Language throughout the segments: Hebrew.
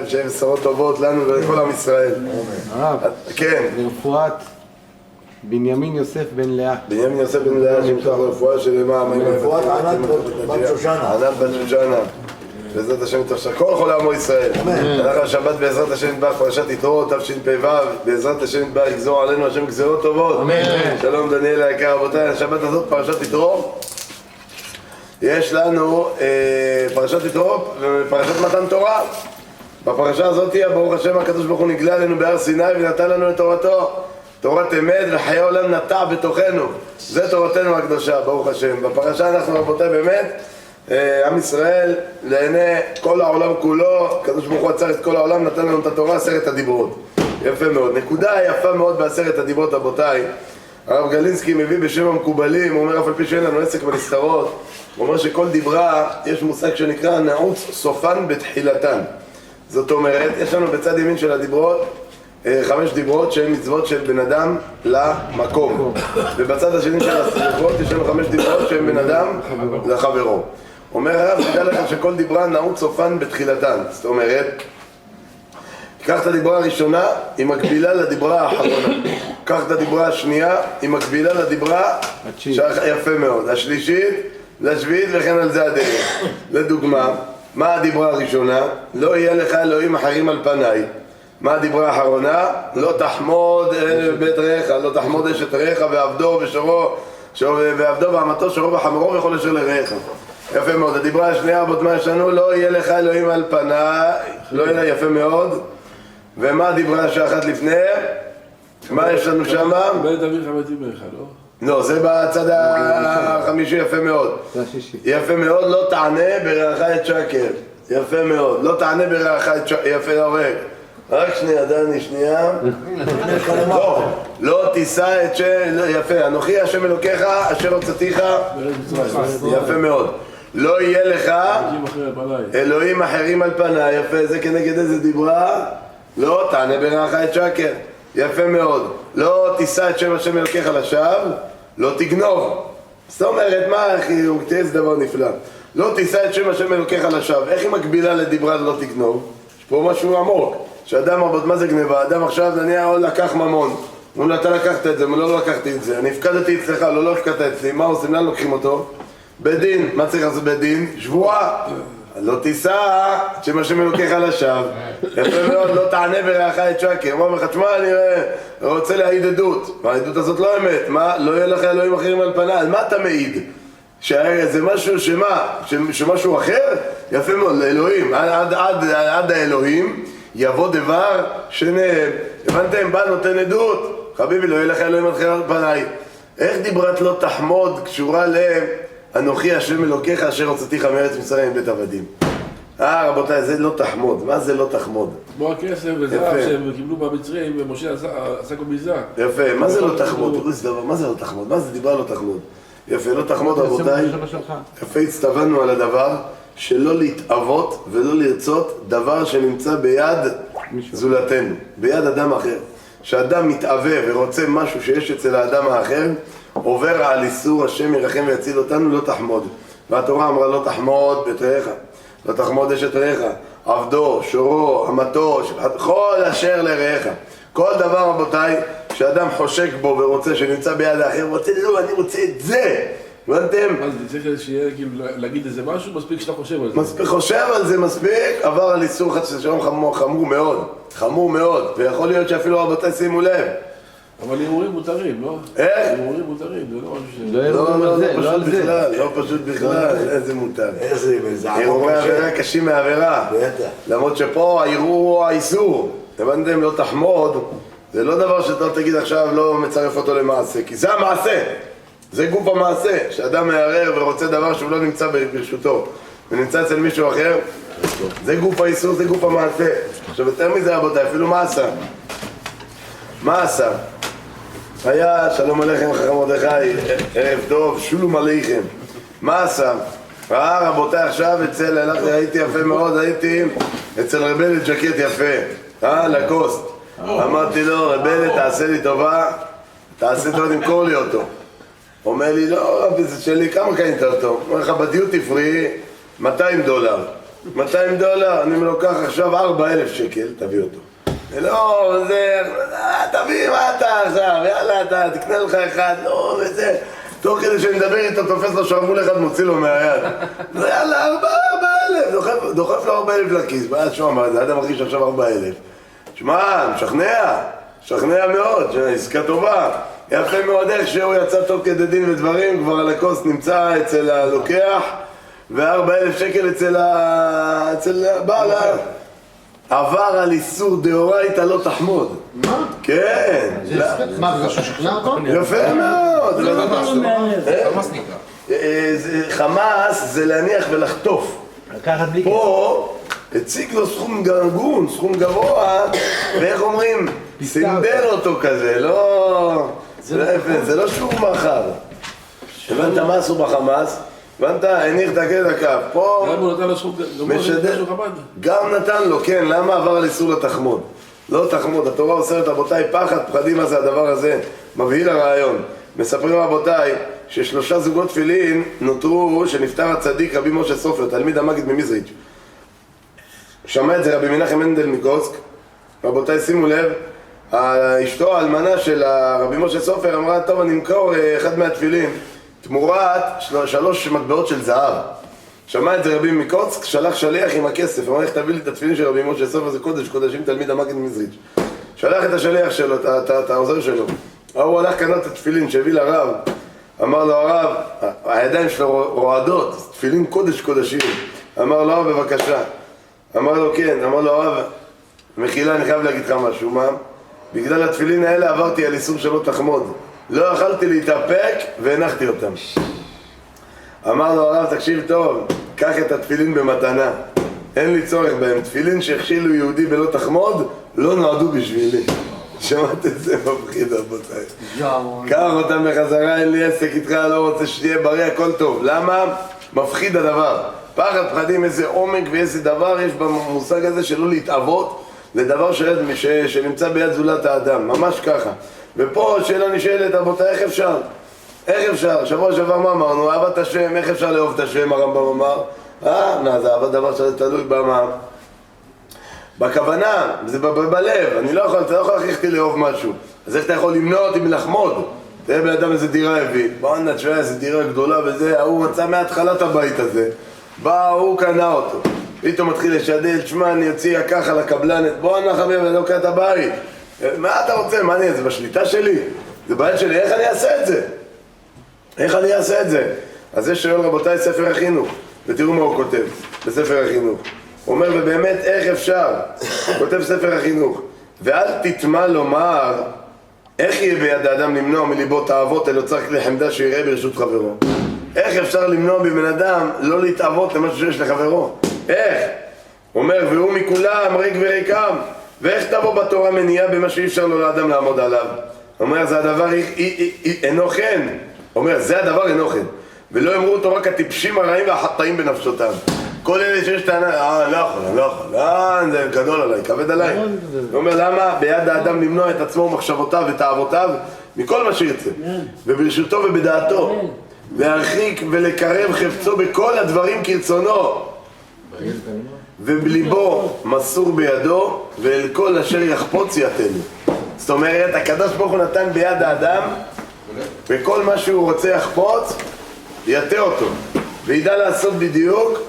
שיהיה בשורות טובות לנו ולכל עם ישראל. הרב, כן. לרפואת בנימין יוסף בן לאה. בנימין יוסף בן לאה שימתח רפואה שלמה. רפואת ענת בת שושנה. ענת בת שושנה. בעזרת השם יתרשם כל חולי עמו ישראל. אנחנו השבת בעזרת השם יתברך פרשת יתרו תשפ"ו. בעזרת השם יתברך יגזור עלינו השם גזירות טובות. שלום דניאל היקר. רבותיי, השבת הזאת פרשת יתרו. יש לנו פרשת יתרו ופרשת מתן תורה. בפרשה הזאת, ברוך השם הקדוש ברוך הוא נגלה עלינו בהר סיני ונתן לנו את תורתו. תורת אמת וחיי עולם נטע בתוכנו. זה תורתנו הקדושה, ברוך השם. בפרשה אנחנו רבותיי באמת, עם ישראל לעיני כל העולם כולו, הקדוש ברוך הוא עצר את כל העולם, נתן לנו את התורה, 10 הדיברות. יפה מאוד. נקודה יפה מאוד ב10 הדיברות רבותיי. הרב גלינסקי מביא בשם המקובלים, הוא אומר אף על פי שאין לנו עסק בנסתרות, הוא אומר שכל דיברה, יש מושג שנקרא נעוץ סופן בתחילתן. זאת אומרת, יש לנו בצד ימין של הדיברות 5 דיברות שהן מצוות של בן אדם למקום, ובצד השני של הדיברות יש לנו 5 דיברות שהן בן אדם לחברו. אומר הרב, תדע לך שכל דיברה נעוץ סופן בתחילתן. זאת אומרת, קח את הדיברה הראשונה, היא מקבילה לדיברה האחרונה. קח את הדיברה השנייה, היא מקבילה לדיברה יפה מאוד. השלישית, לשביעית וכן על זה הדרך. לדוגמה, מה הדיברה הראשונה? לא יהיה לך אלוהים אחרים על פניי. מה הדיברה האחרונה? לא תחמוד בית רעך, לא תחמוד אשת רעך ועבדו ושורו, ועבדו ואמתו שורו וחמורו וכל אשר לרעך. יפה מאוד. הדיברה השנייה, רבות מה יש לנו? לא יהיה לך אלוהים על פניי. לא יהיה לה, יפה מאוד. ומה הדיברה שאחת לפני? מה יש לנו שם? בית אביך מתים בך, לא? לא, זה בצד החמישי, יפה מאוד. זה השישי. יפה מאוד, לא תענה ברעך את שקר. יפה מאוד, לא תענה ברעך את שקר. יפה, הורג. רק שנייה, דני, שנייה. לא תישא את יפה, אנוכי השם אלוקיך, אשר הוצאתיך. יפה מאוד. לא יהיה לך אלוהים אחרים על פניי. יפה, זה כנגד איזה דיברה? לא תענה ברעך את שקר. יפה מאוד. לא תישא את שם השם אלוקיך לשווא, לא תגנוב. זאת אומרת, מה אחי, תראה זה דבר נפלא. לא תישא את שם השם אלוקיך לשווא. איך היא מקבילה לדיברה לא תגנוב? יש פה משהו עמוק. שאדם רבות, מה זה גניבה? אדם עכשיו נניח לקח ממון. הוא לא, אתה לקחת את זה, לא לקחתי את זה. אני הפקדתי אצלך, לא הפקדת אצלי. מה עושים? לאן לוקחים אותו? בית דין. מה צריך לעשות בית דין? שבועה. לא תישא את שם השם אלוקיך לשווא. יפה מאוד, לא תענה ברעך את שקר. אומר לך, תשמע, אני רוצה להעיד עדות. העדות הזאת לא אמת. מה? לא יהיה לך אלוהים אחרים על פניי. על מה אתה מעיד? שזה משהו שמה? שמשהו אחר? יפה מאוד, לאלוהים. עד האלוהים יבוא דבר שנהם. הבנתם? בא נותן עדות. חביבי, לא יהיה לך אלוהים אחרים על פניי. איך דיברת לא תחמוד קשורה אנוכי השם אלוקיך אשר הוצאתיך מארץ מצרים בית עבדים. רבותיי, זה לא תחמוד. מה זה לא תחמוד? כמו הכסף וזהב שהם קיבלו במצרים ומשה עשה כל ביזה. יפה, מה זה לא תחמוד? מה זה לא תחמוד? מה זה דיברה לא תחמוד? יפה, לא תחמוד רבותיי. יפה, הצטווינו על הדבר שלא להתאבות ולא לרצות דבר שנמצא ביד זולתנו, ביד אדם אחר. שאדם מתאווה ורוצה משהו שיש אצל האדם האחר, עובר על איסור השם ירחם ויציל אותנו, לא תחמוד. והתורה אמרה לא תחמוד בית רעך, לא תחמוד אשת רעך, עבדו, שורו, אמתו, כל אשר לרעך. כל דבר רבותיי שאדם חושק בו ורוצה שנמצא ביד האחר, רוצה לא, אני רוצה את זה. הבנתם? אז צריך שיהיה כאילו להגיד איזה משהו, מספיק שאתה חושב על זה. מספיק חושב על זה, מספיק, עבר על איסור חס ושלום חמור מאוד, חמור מאוד, ויכול להיות שאפילו רבותיי שימו לב. אבל הימורים מותרים, לא? איך? הימורים מותרים, זה לא משהו ש... לא פשוט בכלל, לא פשוט בכלל, איזה מותר. איזה ערעורי עבירה קשים מעבירה. למרות שפה הערעור הוא האיסור. הבנתם? לא תחמוד, זה לא דבר שאתה תגיד עכשיו לא מצרף אותו למעשה, כי זה המעשה. זה גוף המעשה, שאדם מערער ורוצה דבר שהוא לא נמצא ברשותו ונמצא אצל מישהו אחר, זה גוף האיסור, זה גוף המעשה. עכשיו יותר מזה רבותיי, אפילו מה עשה? מה עשה? היה שלום עליכם חכם מרדכי, ערב טוב, שולום עליכם. מה עשה? רבותיי עכשיו הייתי יפה מאוד, הייתי אצל רבלת ג'קט יפה, לקוסט. אמרתי לו, רבלת תעשה לי טובה, תעשה טוב למכור לי אותו. אומר לי, לא, זה שלי, כמה קנית אותו? אומר לך, בדיוטי פרי, $200. $200, אני לוקח עכשיו 4,000 שקל, תביא אותו. לא, זה, תביא, מה אתה עכשיו, יאללה, אתה תקנה לך אחד, לא, וזה. תוך כדי שאני מדבר איתו, תופס לו שרוול אחד, מוציא לו מהיד. יאללה, 4,000, דוחף לו 4,000 לכיס. ואז שומע, זה אדם מרגיש עכשיו 4,000. שמע, משכנע מאוד, עסקה טובה. יפה מאוד איך שהוא יצא טוב כדי דין ודברים, כבר על הכוס נמצא אצל הלוקח, ו4,000 שקל אצל בעל הארץ. עבר על איסור דאורייתא לא תחמוד. מה? כן. מה, בגלל שהוא שכנע אותו? יפה מאוד. חמאס נקרא. חמאס זה להניח ולחטוף. לקחת בלי כסף. פה הציג לו סכום גרגון, סכום גבוה, ואיך אומרים? סינדל אותו כזה, לא... זה לא שום מחר. הבנת מה עשו בחמאס? הבנת? הניח את הכף. פה... גם הוא נתן לו סכום גבוה של חב"ד. גם נתן לו, כן, למה עבר על איסור לתחמוד? לא תחמוד, התורה אוסרת רבותיי, פחד, פחדים, מה זה הדבר הזה? מבהיל הרעיון. מספרים רבותיי ש3 זוגות תפילין נותרו שנפטר הצדיק רבי משה סופר, תלמיד המגיד ממזריץ'. שמע את זה רבי מנחם מנדל מקוסק. רבותיי, שימו לב, אשתו האלמנה של רבי משה סופר אמרה, טוב, אני אמכור אחד מהתפילין תמורת 3 מטבעות של זהב. שמע את זה רבי מקוצק, שלח שליח עם הכסף, אמר, איך תביא לי את התפילין של רבי משה סופר, זה קודש, קודשים תלמיד המגיד ממזריץ'. שלח את השליח שלו, את העוזר שלו. הוא הלך קנה את התפילין שהביא לרב, אמר לו הרב, הידיים שלו רועדות, תפילין קודש קודשים. אמר לו הרב, בבקשה. אמר לו כן, אמר לו הרב, מחילה, אני חייב להגיד לך משהו, מה? בגלל התפילין האלה עברתי על איסור שלא תחמוד. לא יכלתי להתאפק והנחתי אותם. אמר לו הרב, תקשיב טוב, קח את התפילין במתנה. אין לי צורך בהם. תפילין שהכשילו יהודי בלא תחמוד, לא נועדו בשבילי. שמעת את זה מפחיד רבותיי. קח אותם בחזרה, אין לי עסק איתך, לא רוצה שתהיה בריא, הכל טוב. למה? מפחיד הדבר. פחד, פחדים, איזה עומק ואיזה דבר יש במושג הזה שלא להתאבות לדבר שנמצא ביד זולת האדם, ממש ככה. ופה שאלה נשאלת, רבותיי, איך אפשר? איך אפשר? שבוע שעבר מה אמרנו? אהבת השם, איך אפשר לאהוב את השם, הרמב"ם אמר? זה אהבת דבר שזה תלוי במה? בכוונה, זה בלב, אתה לא יכול להכריח אותי לאהוב משהו. אז איך אתה יכול למנוע אותי מלחמוד? תראה בן אדם איזה דירה הביא, בואנה תשמע איזה דירה גדולה וזה, הוא מצא מההתחלת הבית הזה, בא, הוא קנה אותו, פתאום מתחיל לשדל, תשמע אני יוציא ככה לקבלנת, בואנה חביב, אני לא קנה את הבית. מה אתה רוצה? מה אני, זה בשליטה שלי? זה בעיה שלי, איך אני אעשה את זה? איך אני אעשה את זה? אז יש שואל רבותיי ספר החינוך, ותראו מה הוא כותב בספר החינוך. הוא אומר, ובאמת איך אפשר? כותב ספר החינוך, ואל תתמה לומר, איך יהיה ביד האדם למנוע מליבו תאוות אלא צריך לחמדה שיראה ברשות חברו? איך אפשר למנוע בבן אדם לא להתאוות למשהו שיש לחברו? איך? הוא אומר, והוא מכולם ריק וריקם, ואיך תבוא בתורה מניעה במה שאי אפשר לו לאדם לעמוד עליו? הוא אומר, זה הדבר אינו כן. הוא אומר, זה הדבר אינו כן. ולא אמרו אותו רק הטיפשים הרעים והחטאים בנפשותם. כל אלה שיש טענה, לא יכול, זה גדול עליי, כבד עליי. הוא אומר, למה? ביד האדם למנוע את עצמו ומחשבותיו ותאוותיו מכל מה שירצה. וברשותו ובדעתו. להרחיק ולקרב חפצו בכל הדברים כרצונו. ובליבו מסור בידו, ואל כל אשר יחפוץ יתנו. זאת אומרת, הקדוש ברוך הוא נתן ביד האדם, וכל מה שהוא רוצה יחפוץ, יתה אותו. וידע לעשות בדיוק,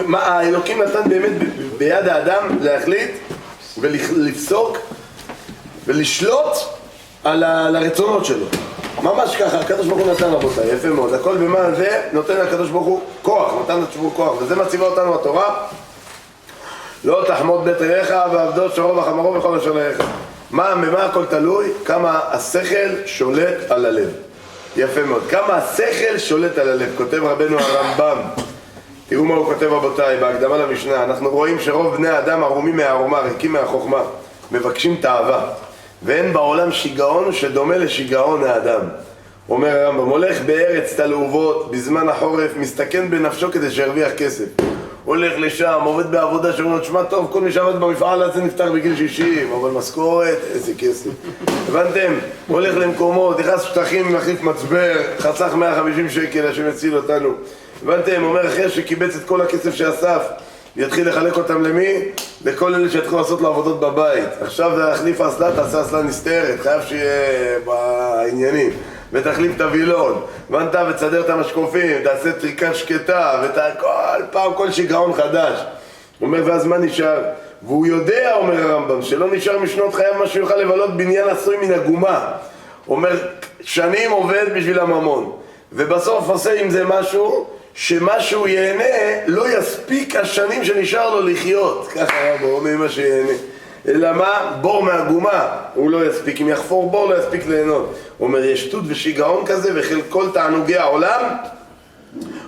מה האלוקים נתן באמת ביד האדם להחליט ולפסוק ולשלוט על הרצונות שלו. ממש ככה, הקדוש ברוך הוא נתן רבותיי, יפה מאוד. הכל במה זה נותן לקדוש ברוך הוא כוח, נתן לציבור כוח, וזה מציבה אותנו התורה. לא תחמוד בית רעך ועבדו שורו וחמרו וכל אשר לרעך. במה הכל תלוי? כמה השכל שולט על הלב. יפה מאוד. כמה השכל שולט על הלב. כותב רבנו הרמב"ם. תראו מה הוא כותב רבותיי, בהקדמה למשנה. אנחנו רואים שרוב בני האדם ערומים מהערומה, ריקים מהחוכמה, מבקשים תאווה. ואין בעולם שיגעון שדומה לשיגעון האדם. אומר הרמב"ם, הולך בארץ תלעובות, בזמן החורף, מסתכן בנפשו כדי שירוויח כסף. הולך לשם, עובד בעבודה שאומרים לו, תשמע טוב, כל מי שעבד במפעל הזה נפטר בגיל 60, אבל משכורת, איזה כסף. הבנתם? הולך למקומות, נכנס שטחים, מחליף מצבר, חסך 150 שקל, השם יציל אותנו. הבנתם? אומר אחרי שקיבץ את כל הכסף שאסף, יתחיל לחלק אותם למי? לכל אלה שיתחילו לעשות לו עבודות בבית. עכשיו זה להחליף אסלה, תעשה אסלה נסתרת, חייב שיהיה בעניינים. ותחליף את הווילון, הבנת? ותסדר את המשקופים, תעשה טריקה שקטה, כל פעם כל שיגעון חדש. הוא אומר, ואז מה נשאר? והוא יודע, אומר הרמב"ם, שלא נשאר משנות חייו מה שיוכל לבלות בניין עשוי מן הגומה. הוא אומר, שנים עובד בשביל הממון, ובסוף עושה עם זה משהו, שמשהו ייהנה, לא יספיק השנים שנשאר לו לחיות. ככה הרמב"ם אומר מה שיהנה. אלא מה? בור מהגומה, הוא לא יספיק, אם יחפור בור לא יספיק ליהנות. הוא אומר, יש שטות ושיגעון כזה, וכל כל תענוגי העולם,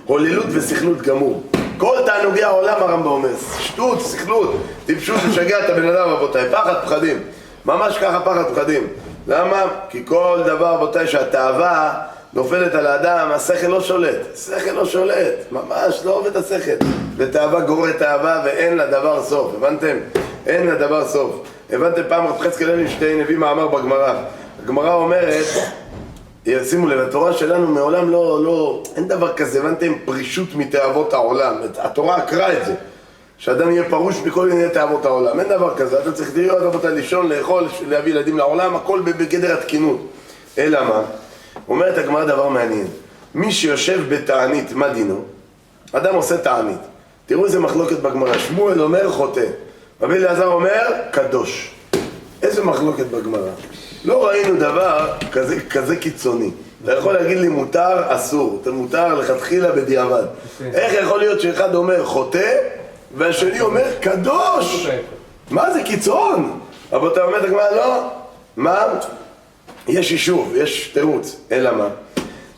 הוללות וסכלות גמור. כל תענוגי העולם, הרמב"ם אומר, שטות, סכלות, טיפשות, משגע את הבן אדם, רבותיי, פחד פחדים. ממש ככה פחד פחדים. למה? כי כל דבר, רבותיי, שהתאווה נופלת על האדם, השכל לא שולט. השכל לא שולט, ממש לא עובד השכל. ותאווה גוררת תאווה ואין לה דבר סוף, הבנתם? אין לה דבר סוף. הבנתם פעם רב חזקאל לוינשטיין הביא מאמר בגמרא. הגמרא אומרת, שימו לב, התורה שלנו מעולם אין דבר כזה, הבנתם? פרישות מתאוות העולם. התורה עקרה את זה. שאדם יהיה פרוש מכל ענייני תאוות העולם. אין דבר כזה, אתה צריך להיות, רבותיי, לישון, לאכול, להביא ילדים לעולם, הכל בגדר התקינות. אלא מה? אומרת הגמרא דבר מעניין. מי שיושב בתענית, מה דינו? אדם עושה תענית. תראו איזה מחלוקת בגמרא. שמואל אומר חוטא. רבי אליעזר אומר קדוש. איזה מחלוקת בגמרא. לא ראינו דבר כזה קיצוני. אתה יכול להגיד לי מותר, אסור. אתה מותר לכתחילה בדיעבד. איך יכול להיות שאחד אומר חוטא והשני אומר קדוש? מה זה קיצון? אבל אתה אומר את הגמרא, לא. מה? יש אישור, יש תירוץ. אלא מה?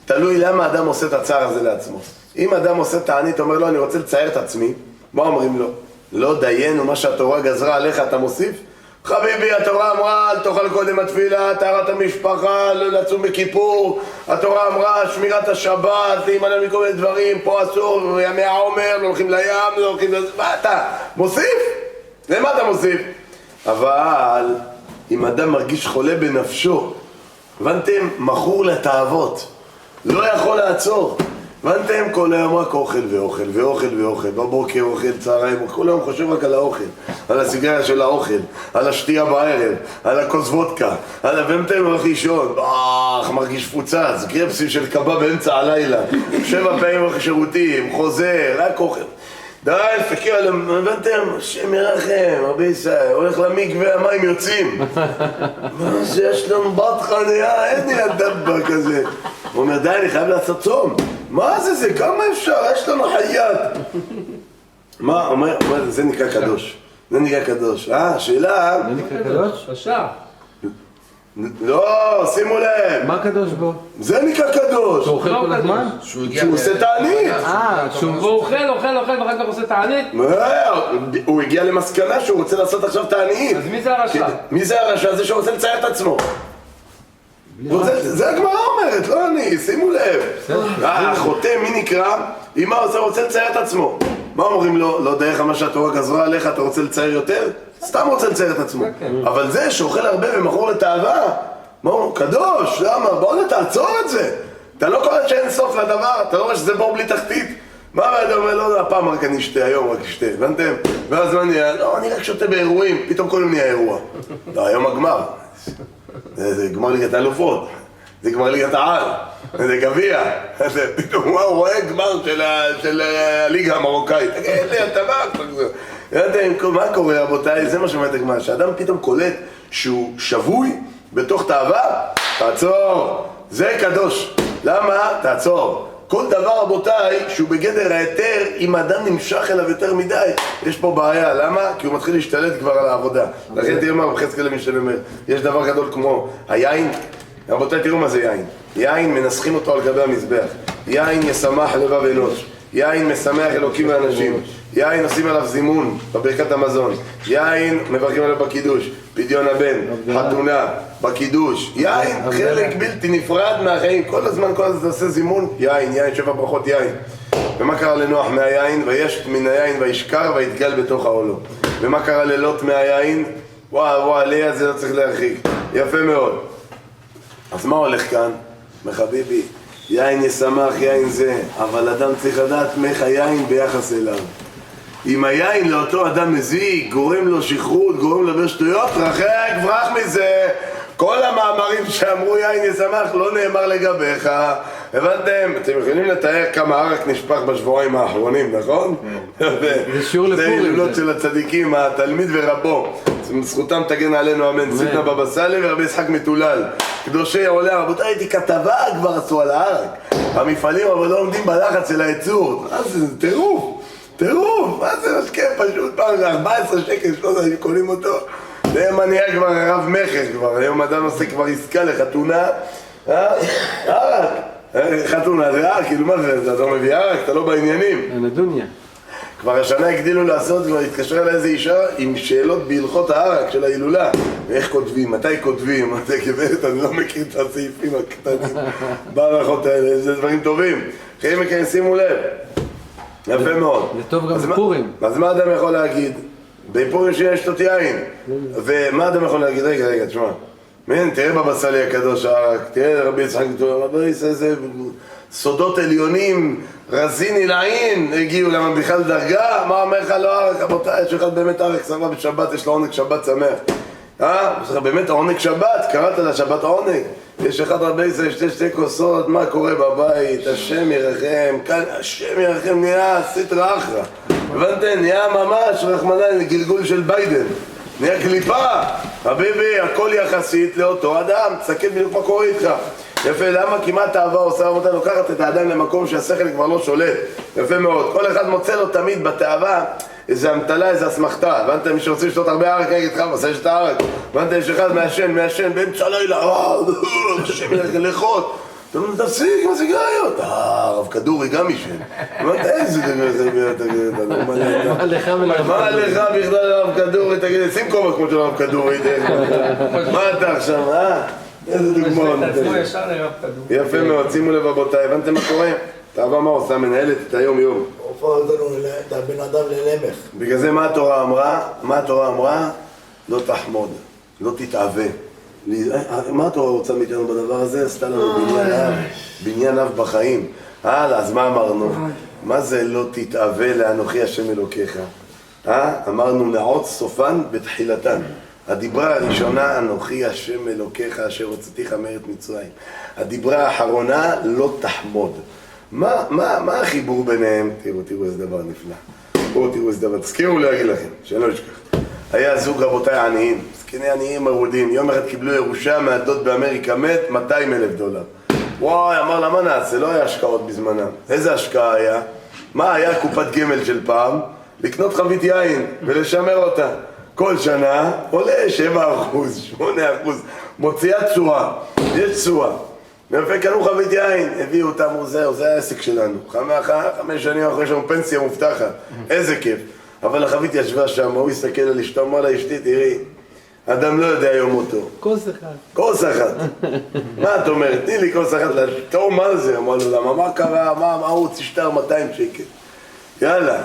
תלוי למה אדם עושה את הצער הזה לעצמו. אם אדם עושה תענית, אומר לו, אני רוצה לצייר את עצמי, מה אומרים לו? לא דיינו מה שהתורה גזרה עליך, אתה מוסיף? חביבי, התורה אמרה, אל תאכל קודם התפילה, טהרת המשפחה, לא לצום בכיפור. התורה אמרה, שמירת השבת, להימנע מכל מיני דברים, פה אסור, ימי העומר, לא הולכים לים, לא הולכים... מה אתה? מוסיף? למה אתה מוסיף? אבל אם אדם מרגיש חולה בנפשו, הבנתם? מכור לתאוות, לא יכול לעצור. הבנתם? כל היום רק אוכל ואוכל ואוכל ואוכל, בבוקר אוכל, צהריים, כל היום חושב רק על האוכל, על הסיגריה של האוכל, על השתייה בערב, על הכוס וודקה, על הבנתם הולך לישון, מרגיש פוצץ, גרפסים של קבא באמצע הלילה, 7 פעמים הולך שירותים, חוזר, רק אוכל. די, תסתכל עליהם, הבנתם? השם ירחם, רבי ישראל, הולך למקווה, המים יוצאים. מה זה, יש לנו בת חניה, אין לי הדבר כזה. הוא אומר, די, אני חייב לעשות צום. מה זה, כמה אפשר? יש לנו חייאת. מה, אומר, זה נקרא קדוש. זה נקרא קדוש. שאלה... זה נקרא קדוש? רשע. לא, שימו לב. מה קדוש בו? זה נקרא קדוש. שהוא אוכל כל הזמן? שהוא עושה תענית. שהוא... והוא אוכל ואחר כך עושה תענית? הוא הגיע למסקנה שהוא רוצה לעשות עכשיו תענית. אז מי זה הרשע? מי זה הרשע? זה שרוצה לצייר את עצמו. זה הגמרא אומרת, לא אני, שימו לב. החוטא, מי נקרא? אם מה עושה, רוצה לצייר את עצמו. מה אומרים לו? לא דרך מה שהתורה גזרה עליך, אתה רוצה לצייר יותר? סתם רוצה לצייר את עצמו. אבל זה שאוכל הרבה ומכור לתאווה, מה הוא? קדוש, למה? בואו תעצור את זה. אתה לא קורא שאין סוף לדבר, אתה לא רואה שזה בור בלי תחתית. מה אתה אומר? לא, הפעם רק אני אשתה, היום רק אשתה, הבנתם? ואז מה נהיה? לא, אני רק שותה באירועים, פתאום כל יום נהיה אירוע. לא, היום הגמר. זה גמר ליגת האלופות, זה גמר ליגת העל, זה גביע, פתאום הוא רואה גמר של הליגה המרוקאית. תגיד לי, אתה מה קורה רבותיי? זה מה שאומרת הגמרא, שאדם פתאום קולט שהוא שבוי בתוך תאווה, תעצור, זה קדוש. למה? תעצור. כל דבר רבותיי שהוא בגדר ההיתר, אם אדם נמשך אליו יותר מדי, יש פה בעיה. למה? כי הוא מתחיל להשתלט כבר על העבודה. לכן תראו מה רב חזקאל לוינשטיין אומר, יש דבר גדול כמו היין. רבותיי, תראו מה זה יין. יין מנסחים אותו על גבי המזבח. יין ישמח לבב אנוש. יין משמח אלוקים ואנשים. יין עושים עליו זימון בברכת המזון. יין מברכים עליו בקידוש, פדיון הבן, חתונה, בקידוש. יין חלק בלתי נפרד מהחיים. כל הזמן אתה עושה זימון, יין, 7 ברכות יין. ומה קרה לנוח מהיין? וישת מן היין וישכר ויתגל בתוך העולו. ומה קרה ללוט מהיין? וואו, עליה זה לא צריך להרחיק. יפה מאוד. אז מה הולך כאן? מחביבי, יין ישמח, יין זה, אבל אדם צריך לדעת מך היין ביחס אליו. אם היין לאותו אדם מזיק, גורם לו שכרות, גורם לו לדבר שטויות, רחק, ברח מזה. כל המאמרים שאמרו יין ישמח לא נאמר לגביך. הבנתם? אתם יכולים לתאר כמה ערק נשפך בשבועיים האחרונים, נכון? זה שיעור לפורים. זה הילולות של הצדיקים, התלמיד ורבו. זכותם תגן עלינו, אמן. סיטנה בבא סאלי ורבי יצחק מטולל. קדושי עולה, רבותיי, הייתי כתבה כבר עשו על הערק. המפעלים אבל לא עומדים בלחץ של הייצור. זה טירוף. טירוף, מה זה משקה פשוט, פעם זה 14 שקל, 13 קונים אותו. זה מניע כבר רב מכר כבר, היום אדם עושה כבר עסקה לחתונה. ערק, חתונה זה כאילו מה זה, אתה מביא ערק, אתה לא בעניינים. הנדוניה. כבר השנה הגדילו לעשות, כבר התקשר אליי איזה אישה עם שאלות בהלכות הערק של ההילולה. ואיך כותבים, מתי כותבים, מתי גברת, אני לא מכיר את הסעיפים הקטנים בהלכות האלה, זה דברים טובים. חיים מכן, שימו לב. יפה מאוד. זה טוב גם בפורים. אז מה אדם יכול להגיד? בפורים שיש שתות יין. ומה אדם יכול להגיד? רגע, תשמע. תראה בבא סאלי הקדוש הערק, תראה רבי יצחק מטולל, רבי יצחק איזה סודות עליונים, רזיני לעין, הגיעו למה בכלל דרגה, מה אומר לך לא ערק, רבותיי, יש אחד באמת ערק סבבה בשבת, יש לו עונג שבת שמח. יש לך באמת עונג שבת, קראת לשבת עונג. יש אחד רבי יצחק, שתי כוסות, מה קורה בבית, השם ירחם, כאן השם ירחם נהיה סטרא אחרא. הבנתם? נהיה ממש רחמנא גלגול של ביידן. נהיה קליפה, הביבי, הכל יחסית לאותו אדם, תסתכל בדיוק מה קורה איתך. יפה, למה כמעט אהבה עושה רבותיי, לוקחת את האדם למקום שהשכל כבר לא שולט. יפה מאוד, כל אחד מוצא לו תמיד בתאווה איזה המתלה, איזה אסמכתה. הבנתם, מי שרוצה לשתות הרבה ערק נגד לך, עושה שת הערק. הבנתם, יש אחד מעשן באמצע הלילה, השם ילך ללכות. אתה אומר, תפסיק עם הסיגריות. רב כדורי גם ישן. אמרת, איזה מה לך ולרב מה לך בכלל רב כדורי? תגיד, שים כובע כמו של רב כדורי. מה אתה עכשיו, איזה דוגמאות. יפה מאוד, שימו לב רבותיי, הבנתם מה קורה? תאווה מה עושה? מנהלת את היום יום. הופך אותנו את הבן אדם ללמך. בגלל זה מה התורה אמרה? מה התורה אמרה? לא תחמוד, לא תתאווה. מה התורה רוצה מאיתנו בדבר הזה? עשתה לנו בניין אב בחיים. אז מה אמרנו? מה זה לא תתאווה לאנוכי השם אלוקיך? אמרנו נעות סופן בתחילתן. הדיברה הראשונה, אנוכי השם אלוקיך אשר הוצאתיך מארץ מצרים. הדיברה האחרונה, לא תחמוד. מה החיבור ביניהם? תראו איזה דבר נפלא. תראו איזה דבר, תזכירו להגיד לכם, שלא אשכח. היה זוג רבותיי עניים, זקני עניים מרודים, יום אחד קיבלו ירושה מהדוד באמריקה, מת $200,000. וואי, אמר לה, מה נעשה? לא היה השקעות בזמנם. איזה השקעה היה? מה היה קופת גמל של פעם? לקנות חבית יין ולשמר אותה. כל שנה עולה 7%, 8%, מוציאה תשואה, יש תשואה. ויפה קנו חבית יין, הביאו אותם, זהו, זה העסק שלנו. 5 שנים אחרי שלנו פנסיה מובטחת, איזה כיף. אבל החבית ישבה שם, הוא הסתכל על אשתו, אמר לה, אשתי, תראי, אדם לא יודע יום אותו. כוס אחד. כוס אחת. מה את אומרת? תני לי כוס אחת, תראו מה זה? אמר לו, למה, מה קרה? מה הוא הוציא שטר 200 שקל? יאללה.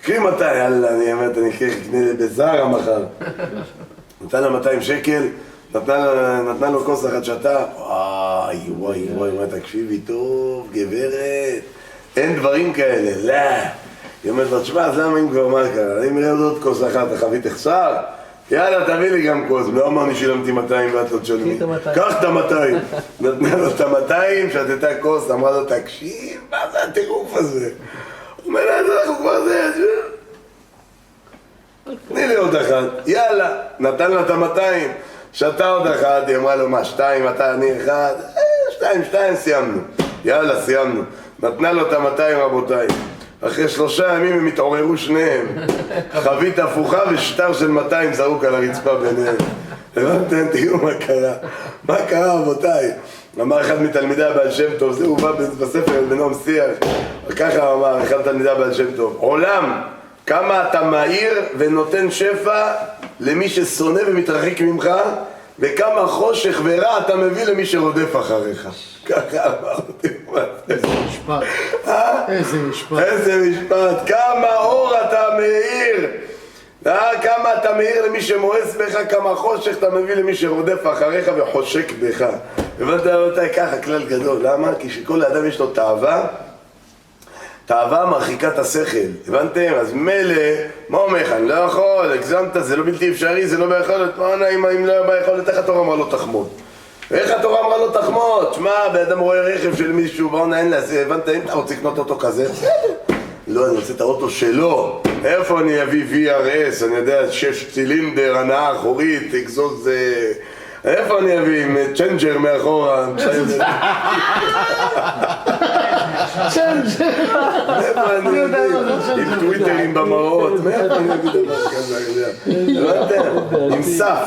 קחי 200, יאללה, אני אומרת, אני אקנה בזרה מחר. נתן לה 200 שקל, נתנה לו כוס אחת שתה, וואי, תקשיבי טוב, גברת, אין דברים כאלה, לא. היא אומרת לו, תשמע, אז למה אם כבר מה קרה? אני מראה עוד כוס אחת, החבית תחסר? יאללה, תביא לי גם כוס, לא אמר, אני שילמתי 200 ואת לא תשלמי. קח את 200. נתנה לו את 200, שתתה כוס, אמרה לו, תקשיב, מה זה הטירוף הזה? הוא אומר לה, אנחנו כבר זה, תני לי עוד אחת, יאללה, נתן לה את 200, שתה עוד אחת, היא אמרה לו, מה, 2, אתה, אני 1, 2, סיימנו, יאללה, סיימנו, נתנה לו את 200 רבותיי, אחרי 3 ימים הם התעוררו שניהם, חבית הפוכה ושטר של 200 זרוק על הרצפה ביניהם. הבנתם? תראו מה קרה רבותיי. אמר אחד מתלמידי הבעל שם טוב, זה הובא בספר בנועם שיח, ככה אמר אחד מתלמידי הבעל שם טוב, עולם, כמה אתה מהיר ונותן שפע למי ששונא ומתרחק ממך, וכמה חושך ורע אתה מביא למי שרודף אחריך. ככה אמרתי, איזה משפט. איזה משפט, כמה אור אתה מאיר, כמה אתה מאיר למי שמואס בך, כמה חושך אתה מביא למי שרודף אחריך וחושק בך. הבנת רבותיי, ככה כלל גדול, למה? כי שכל האדם יש לו תאווה, תאווה מרחיקה את השכל, הבנתם? אז מילא, מה אומר לך? אני לא יכול, הגזמת, זה לא בלתי אפשרי, זה לא ביכולת, מה נעים, אם לא ביכולת, איך התורה אמרה לו תחמוד? איך התורה אמרה לו תחמוד? שמע, באדם רואה רכב של מישהו, בואו נעים לזה, הבנת? אם אתה רוצה לקנות אוטו כזה, בסדר. לא, אני רוצה את האוטו שלו. איפה אני אביא VRS, אני יודע, 6 צילינדר, הנאה אחורית, אקזוז... איפה אני אביא עם צ'נג'ר מאחורה? צ'נג'ר! איפה אני אביא? עם טוויטרים במראות, מאיפה אני אביא דבר כזה? עם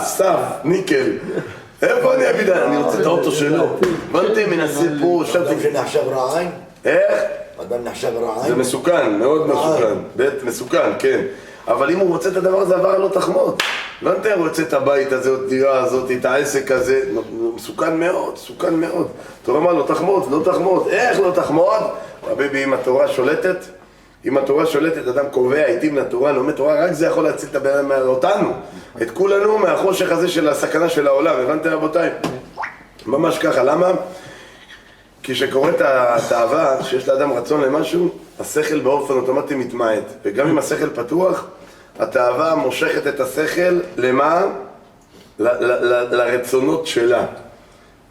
סף, ניקל. איפה אני אביא? אני רוצה את האוטו שלו. הבנתם, מנסה פה, אדם שנחשב רעיים? איך? אדם נחשב רעיים? זה מסוכן, מאוד מסוכן. בית מסוכן, כן. אבל אם הוא רוצה את הדבר הזה, עבר לא תחמוד. לא נתן, הוא רוצה את הבית הזה, את הדירה הזאת, את העסק הזה. מסוכן מאוד, מסוכן מאוד. תורה אמר, לא תחמוד, לא תחמוד. איך לא תחמוד? רבי, אם התורה שולטת, אם התורה שולטת, אדם קובע, עיתים לתורה, לומד תורה, רק זה יכול להציל את הבן אדם אותנו. את כולנו מהחושך הזה של הסכנה של העולם. הבנתם רבותיי? ממש ככה, למה? כי שקוראת התאווה, שיש לאדם רצון למשהו, השכל באופן אוטומטי מתמעט. וגם אם השכל פתוח, התאווה מושכת את השכל למה? לרצונות שלה.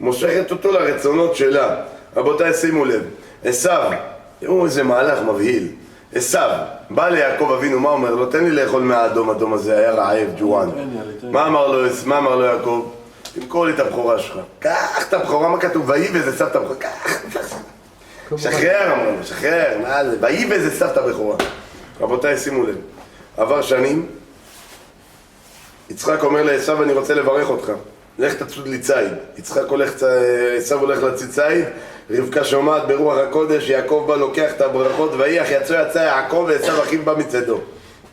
מושכת אותו לרצונות שלה. רבותיי, שימו לב. עשיו, תראו איזה מהלך מבהיל. עשיו, בא ליעקב אבינו, מה אומר לו? תן לי לאכול מהאדום, אדום הזה, היה רעב, ג'ואן. מה אמר לו יעקב? תמכור לי את הבכורה שלך. קח את הבכורה, מה כתוב? ויבז עשיו את הבכורה. קח. שחרר, אמרנו, שחרר. מה זה? ויבז עשיו את הבכורה. רבותיי, שימו לב. עבר שנים, יצחק אומר לעשיו, אני רוצה לברך אותך. לך תצוד לי ציד. עשיו הולך להצית ציד, רבקה שומעת ברוח הקודש, יעקב בא לוקח את הברכות, ויח יצא יעקב ועשיו אחיו בא מצדו.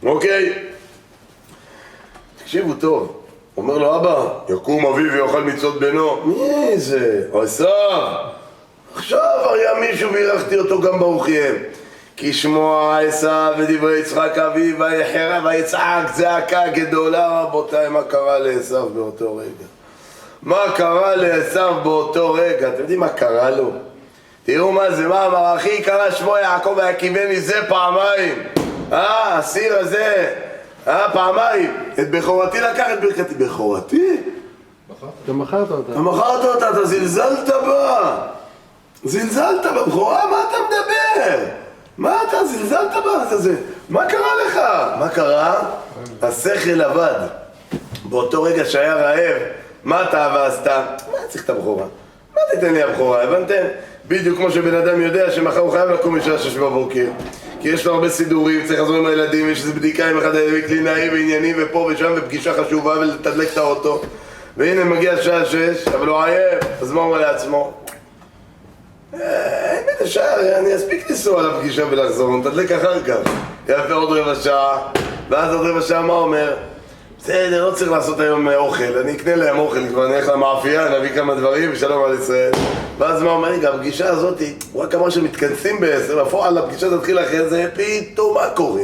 אוקיי? תקשיבו טוב. אומר לו, אבא, יקום אביו ויאכל מצות בנו. מי זה? עשיו. עכשיו היה מישהו וירחתי אותו גם ברוך יהיה. כי שמוע עשיו ודברי יצחק אביו ויחרה ויצעק זעקה גדולה. רבותיי, מה קרה לעשיו באותו רגע? מה קרה לעשיו באותו רגע? אתם יודעים מה קרה לו? תראו מה זה, מה אמר? אחי קרא שמו יעקב ויקיבני זה פעמיים. הסיר הזה פעמיים. את בכורתי לקח את ברכתי. בכורתי? אתה מכרת אותה. אתה מכרת אותה, אתה זלזלת בה. זלזלת בבכורה? מה אתה מדבר? מה אתה זלזלת בה? מה קרה לך? מה קרה? השכל עבד. באותו רגע שהיה רעב, מה התאווה עשתה? מה צריך את הבכורה? מה תיתן לי הבכורה? הבנתם? בדיוק כמו שבן אדם יודע שמחר הוא חייב לקום משעה 6 בבוקר. כי יש לו הרבה סידורים, צריך לעזור עם הילדים, יש איזו בדיקה עם אחד הילדים קלינאי ועניינים ופה ושם ופגישה חשובה ולתדלק את האוטו. והנה מגיע שעה 6, אבל הוא עייף, אז מה הוא אומר לעצמו? אין בית השעה, אני אספיק לנסוע לפגישה ולחזור, נתדלק אחר כך. יפה עוד רבע שעה, ואז עוד רבע שעה מה אומר? בסדר, לא צריך לעשות היום אוכל, אני אקנה להם אוכל, כבר נלך למאפייה, נביא כמה דברים ושלום על ישראל. ואז מה אומר? רגע, הפגישה הזאת, הוא רק אמר שמתכנסים ב10, בפועל הפגישה תתחיל אחרי זה, פתאום מה קורה?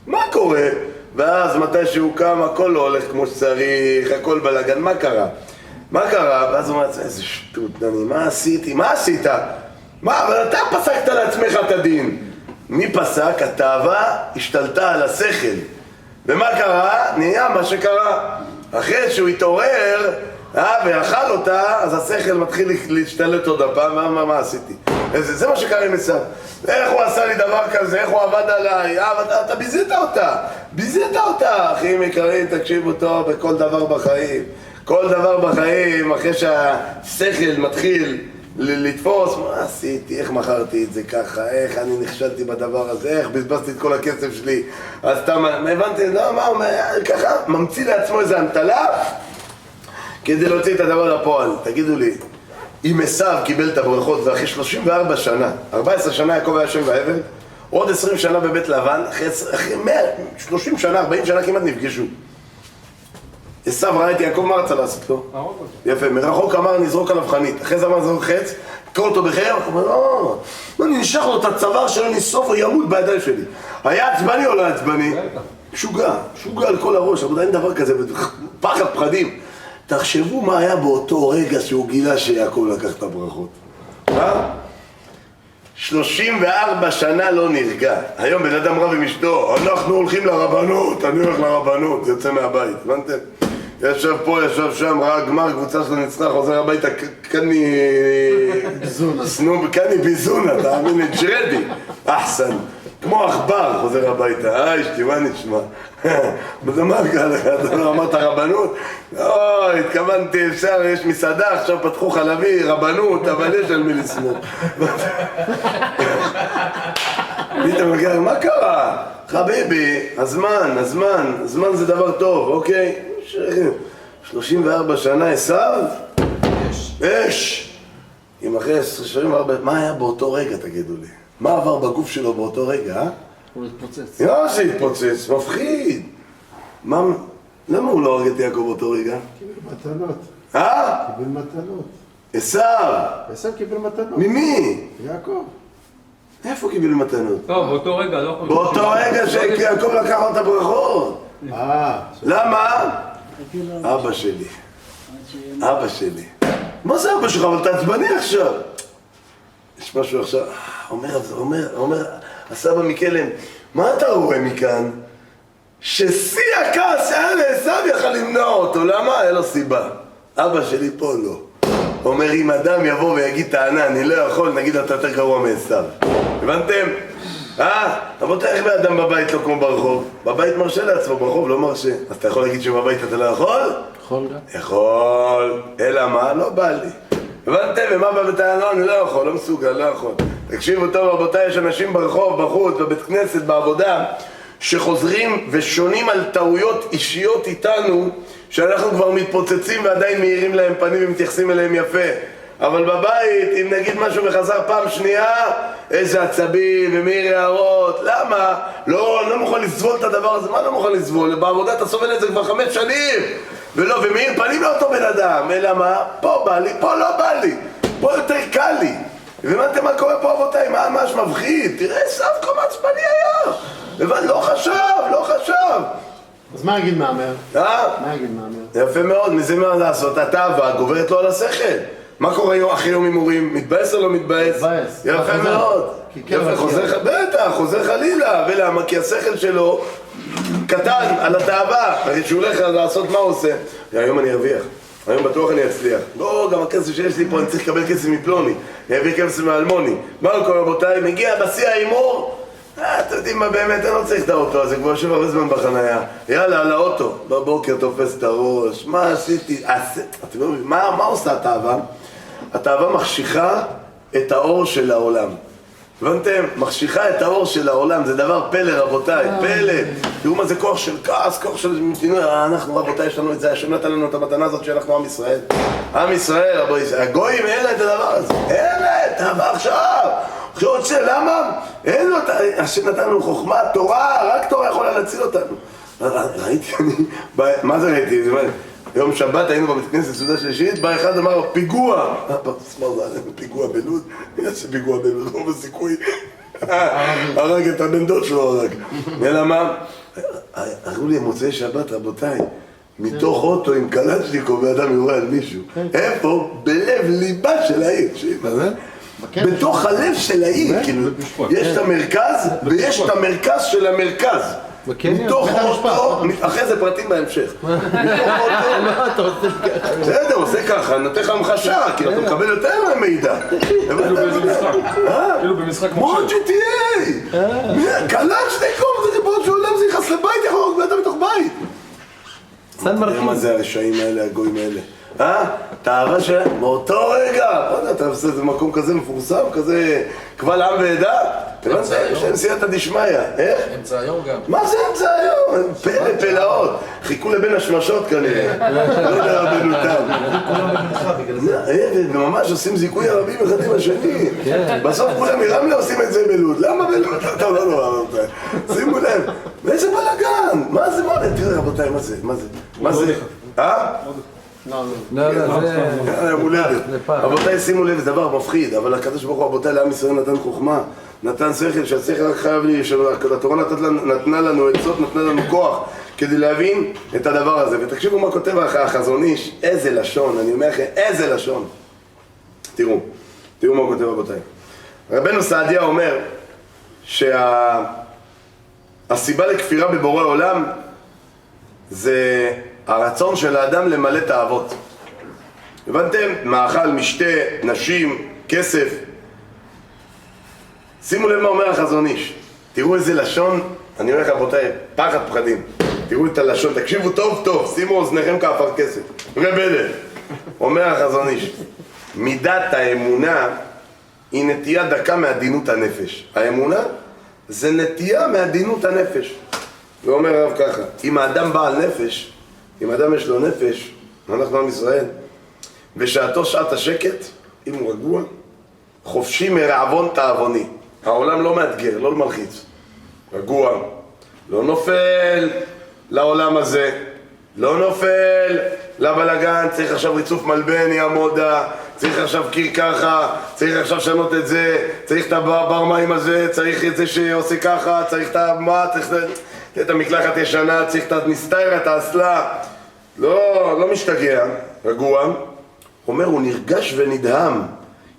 מה קורה? ואז מתי שהוא קם, הכל לא הולך כמו שצריך, הכל בלגן, מה קרה? מה קרה? ואז הוא אומר, איזה שטות, דני, מה עשיתי? מה עשית? מה, אבל אתה פסקת לעצמך את הדין. מי פסק? התאווה השתלטה על השכל. ומה קרה? נהיה מה שקרה. אחרי שהוא התעורר ואכל אותה, אז השכל מתחיל להשתלט עוד הפעם. מה עשיתי? זה מה שקרה עם עשיו. איך הוא עשה לי דבר כזה? איך הוא עבד עליי? אתה ביזית אותה. ביזית אותה. אחים יקרים, תקשיבו טוב בכל דבר בחיים. כל דבר בחיים, אחרי שהשכל מתחיל לתפוס, מה עשיתי? איך מכרתי את זה ככה? איך אני נכשלתי בדבר הזה? איך בזבזתי את כל הכסף שלי? אז סתם, הבנתי, לא, מה אומר? ככה, ממציא לעצמו איזה המטלה כדי להוציא את הדבר לפועל. תגידו לי, אם עשיו קיבל את הברכות ואחרי 34 שנה, 14 שנה יעקב היה שם ועבד, עוד 20 שנה בבית לבן, אחרי 30 שנה, 40 שנה כמעט נפגשו. עשיו ראה את יעקב, מה רצה לעשות לו? יפה, מרחוק אמר נזרוק עליו חנית, אחרי זה אמר נזרוק חץ, קרוא אותו בחרב, הוא אומר לא, אני נשאר לו את הצוואר שלו, נסוף או ימות בידיים שלי. היה עצבני או לא עצבני? שוגע, שוגע על כל הראש, אבל אין דבר כזה, פחד פחדים. תחשבו מה היה באותו רגע שהוא גילה שיעקב לקח את הברכות. 34 שנה לא נרגע. היום בן אדם רב עם אשתו, אנחנו הולכים לרבנות, אני הולך לרבנות, יוצא מהבית, הבנתם? ישב פה, ישב שם, ראה גמר, קבוצה שלו ניצחה, חוזר הביתה, קני ביזונה, תאמין לי, ג'רדי, אחסן, כמו עכבר חוזר הביתה, אשתי, מה נשמע? מה קרה לך? אתה לא אמרת רבנות? לא, התכוונתי, אפשר, יש מסעדה, עכשיו פתחו חלבי, רבנות, אבל יש על מי לסמוך. פתאום מגיע, מה קרה? חביבי, הזמן זה דבר טוב, אוקיי? 34 שנה עשיו? אש! אם אחרי 34, מה היה באותו רגע, תגידו לי? מה עבר בגוף שלו באותו רגע, אה? הוא התפוצץ. זה התפוצץ, מפחיד. למה הוא לא הורג את יעקב באותו רגע? קיבל מתנות. קיבל מתנות. עשיו! עשיו קיבל מתנות. ממי? יעקב. איפה קיבל מתנות? לא, באותו רגע, לא יכול... באותו רגע שיעקב לקח את הברכות. למה? אבא שלי. מה זה אבא שלך? אבל אתה עצבני עכשיו. יש משהו עכשיו, אומר הסבא מקלם, מה אתה רואה מכאן? ששיא הכעס היה לעשיו יכל למנוע אותו, למה? היה לו סיבה. אבא שלי פה לא. אומר, אם אדם יבוא ויגיד טענה, אני לא יכול, נגיד אתה יותר גרוע מעשיו. הבנתם? רבותיי, איך באדם בבית לא כמו ברחוב? בבית מרשה לעצמו, ברחוב לא מרשה. אז אתה יכול להגיד שבבית אתה לא יכול? יכול גם. יכול. אלא מה? לא בא לי. הבנתם? ומה בא בטענה? אני לא יכול, לא מסוגל, לא יכול. תקשיבו טוב, רבותיי, יש אנשים ברחוב, בחוץ, בבית כנסת, בעבודה, שחוזרים ושונים על טעויות אישיות איתנו, שאנחנו כבר מתפוצצים ועדיין מאירים להם פנים ומתייחסים אליהם יפה. אבל בבית, אם נגיד משהו וחזר פעם שנייה, איזה עצבים ומאיר הערות, למה? לא מוכן לסבול את הדבר הזה, מה לא מוכן לסבול? בעבודה אתה סובל את זה כבר 5 שנים, ומאיר פנים לאותו בן אדם, אלא מה? פה בא לי, פה לא בא לי, פה יותר קל לי. והבנתם מה קורה פה אבותיי? מה שמבחיד? תראה, סף כמה עצבני היה. הבנתם? לא חשב. אז מה יגיד מאמר? מה יגיד מאמר? יפה מאוד, מזה מה לעשות? התאווה גוברת לו על השכל. מה קורה אחרי יום הימורים? מתבאס או לא מתבאס? מתבאס. יפה מאוד. חוזר חלילה. ולמה? כי השכל שלו קטן על התאווה. הרי שהוא הולך לעשות מה הוא עושה? היום אני ארוויח. היום בטוח אני אצליח. לא, גם הכסף שיש לי פה, אני צריך לקבל כסף מפלוני. אני אביא כסף מאלמוני. מה קורה רבותיי? מגיע בשיא ההימור. אתם יודעים מה באמת, אני לא צריך את האוטו הזה, כבר יושב הרבה זמן בחנייה. יאללה, על האוטו. בבוקר תופס את הראש. מה עשיתי? אתם יודעים, מה עושה התאווה? התאווה מחשיכה את האור של העולם. הבנתם? מחשיכה את האור של העולם, זה דבר פלא רבותיי, פלא. תראו מה זה כוח של כעס, כוח של מתינוי. אנחנו רבותיי, יש לנו את זה, השם נתן לנו את המתנה הזאת שאנחנו עם ישראל. עם ישראל, הגויים אין לה את הדבר הזה. אין לה את הדבר עכשיו. למה? אין לו את... השם נתן לנו חוכמה, תורה, רק תורה יכולה להציל אותנו. ראיתי אני... מה זה ראיתי? יום שבת היינו בבית כנסת סעודה שלישית, בא אחד אמר פיגוע. פיגוע בלוד? יש פיגוע בלוד, לא בסיכוי. הרג את הבן דוד שלו הרג. אלא מה? הראו לי מוצאי שבת רבותיי, מתוך אוטו עם קלצ'ניקוב ואדם יורה על מישהו. איפה? בלב ליבה של העיר. בתוך הלב של העיר, יש את המרכז ויש את המרכז של המרכז. מתוך אוטו, אחרי זה פרטים בהמשך. מתוך אוטו, בסדר, עושה ככה, נותן לך המחשה, כי אתה מקבל יותר מידע. כאילו במשחק כמו GTA! קלצ'ניקוב, זה ריבון שעולם זה יכנס לבית, יכול לראות ואתה בתוך בית. מה זה הרשעים האלה, הגויים האלה? תאווה שלהם, באותו רגע, אתה עושה איזה מקום כזה מפורסם, כזה קבל עם ועדה, יש להם סייעתא דשמיא, איך? אמצע היום גם. מה זה אמצע היום? פלא פלאות, חיכו לבין השמשות כנראה, לא יודע רבנותם. וממש עושים זיכוי ערבים אחד עם השני, בסוף כולם מרמלה עושים את זה בלוד, למה בלוד? אתה לא נורא רבותיי, שימו לב, ואיזה בלגן, מה זה מולד? תראה רבותיי, מה זה? לא, זה מולדת. רבותיי, שימו לב, זה דבר מפחיד, אבל הקדוש ברוך הוא, רבותיי, לעם ישראל נתן חוכמה, נתן שכל, שהשכל רק חייב לי, התורה נתנה לנו עצות, נתנה לנו כוח, כדי להבין את הדבר הזה. ותקשיבו מה כותב החזון איש, איזה לשון, אני אומר לכם, איזה לשון. תראו מה הוא כותב רבותיי. רבנו סעדיה אומר שהסיבה לכפירה בבורא עולם זה הרצון של האדם למלא תאוות. הבנתם? מאכל, משתה, נשים, כסף. שימו לב מה אומר החזון איש. תראו איזה לשון, אני אומר לך רבותיי, פחד פחדים. תראו את הלשון, תקשיבו טוב טוב, שימו אוזניכם כאפר כסף. רבלת, אומר החזון איש, מידת האמונה היא נטייה דקה מעדינות הנפש. האמונה זה נטייה מעדינות הנפש. ואומר הרב ככה, אם האדם בעל נפש, אם האדם יש לו נפש, אנחנו עם ישראל, ושעתו שעת השקט, אם הוא רגוע, חופשי מרעבון תאווני. העולם לא מאתגר, לא מלחיץ. רגוע, לא נופל לעולם הזה, לא נופל לבלגן, צריך עכשיו ריצוף מלבן, יעמודה, צריך עכשיו קיר ככה, צריך עכשיו לשנות את זה, צריך את הבר מים הזה, צריך את זה שעושה ככה, צריך את מה, צריך את המקלחת ישנה, צריך את הנסתירה, את האסלה. לא משתגע, רגוע. אומר, הוא נרגש ונדהם,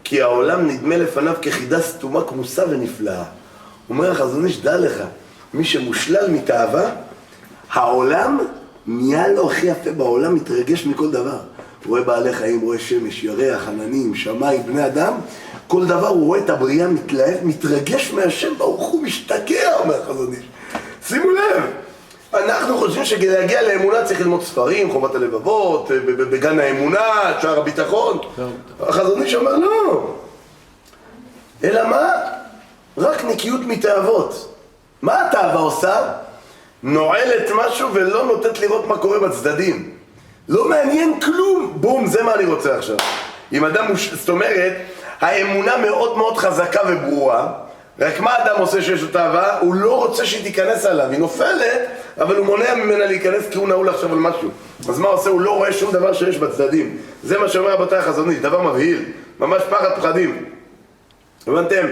כי העולם נדמה לפניו כחידה סתומה כמוסה ונפלאה. אומר החזון איש, דע לך, מי שמושלל מתאווה, העולם נהיה לו הכי יפה בעולם, מתרגש מכל דבר. הוא רואה בעלי חיים, רואה שמש, ירח, עננים, שמיים, בני אדם, כל דבר הוא רואה את הבריאה מתלהב, מתרגש מהשם ברוך הוא, משתגע, אומר החזון איש. שימו לב, אנחנו חושבים שכדי להגיע לאמונה צריך ללמוד ספרים, חובת הלבבות, בגן האמונה, שער הביטחון. החזון איש אומר לא. אלא מה? רק נקיות מתאוות. מה התאווה עושה? נועלת משהו ולא נותנת לראות מה קורה בצדדים. לא מעניין כלום. בום, זה מה אני רוצה עכשיו. אם אדם, זאת אומרת, האמונה מאוד מאוד חזקה וברורה, רק מה אדם עושה שיש לו תאווה? הוא לא רוצה שהיא תיכנס עליו, היא נופלת, אבל הוא מונע ממנה להיכנס כי הוא נעול עכשיו על משהו. אז מה עושה? הוא לא רואה שום דבר שיש בצדדים. זה מה שאומר רבותיי החזון איש, דבר מבהיל, ממש פחד פחדים. הבנתם?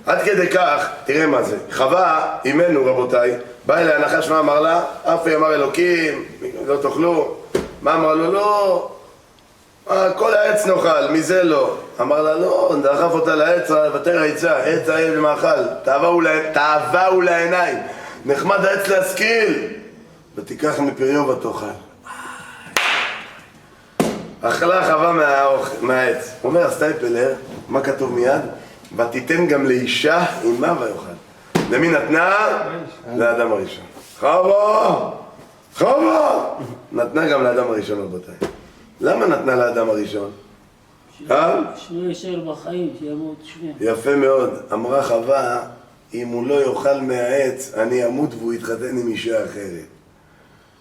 עד כדי כך, תראה מה זה. חווה, אימנו רבותיי, בא אליה הנחש, מה אמר לה? אפי אמר אלוקים, לא תאכלו. מה אמר לו? לא. כל העץ נאכל, מזה לא. אמר לה, לא, דחף אותה לעץ, ותר העצה, עץ העץ למאכל, תאווה הוא לעיניים, נחמד העץ להשכיל, ותיקח מפריו ותאכל. אכלה חווה מהעץ. אומר הסטייפלר, מה כתוב מיד? ותיתן גם לאישה עמה ויאכל. למי נתנה? לאדם הראשון. חווה! נתנה גם לאדם הראשון רבותיי. למה נתנה לאדם הראשון? שהוא יישאר בחיים, שימות שנייה. יפה מאוד. אמרה חווה, אם הוא לא יאכל מהעץ, אני אמות והוא יתחתן עם אישה אחרת.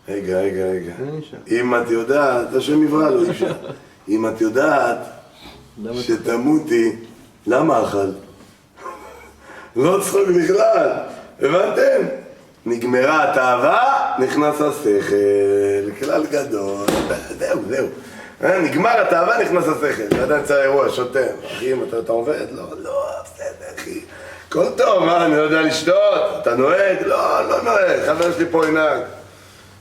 רגע. אם את יודעת, השם יברא לו אישה. אם את יודעת שתמותי, למה אכל? לא צחוק בכלל. הבנתם? נגמרה התאווה, נכנס השכל, כלל גדול, זהו. נגמר התאווה, נכנס השכל. עדיין צריך אירוע, שוטר. אחי, אתה עובד? לא, בסדר, אחי. כל טוב, מה, אני לא יודע לשתות? אתה נוהג? לא נוהג, חבר שלי פה ינהג.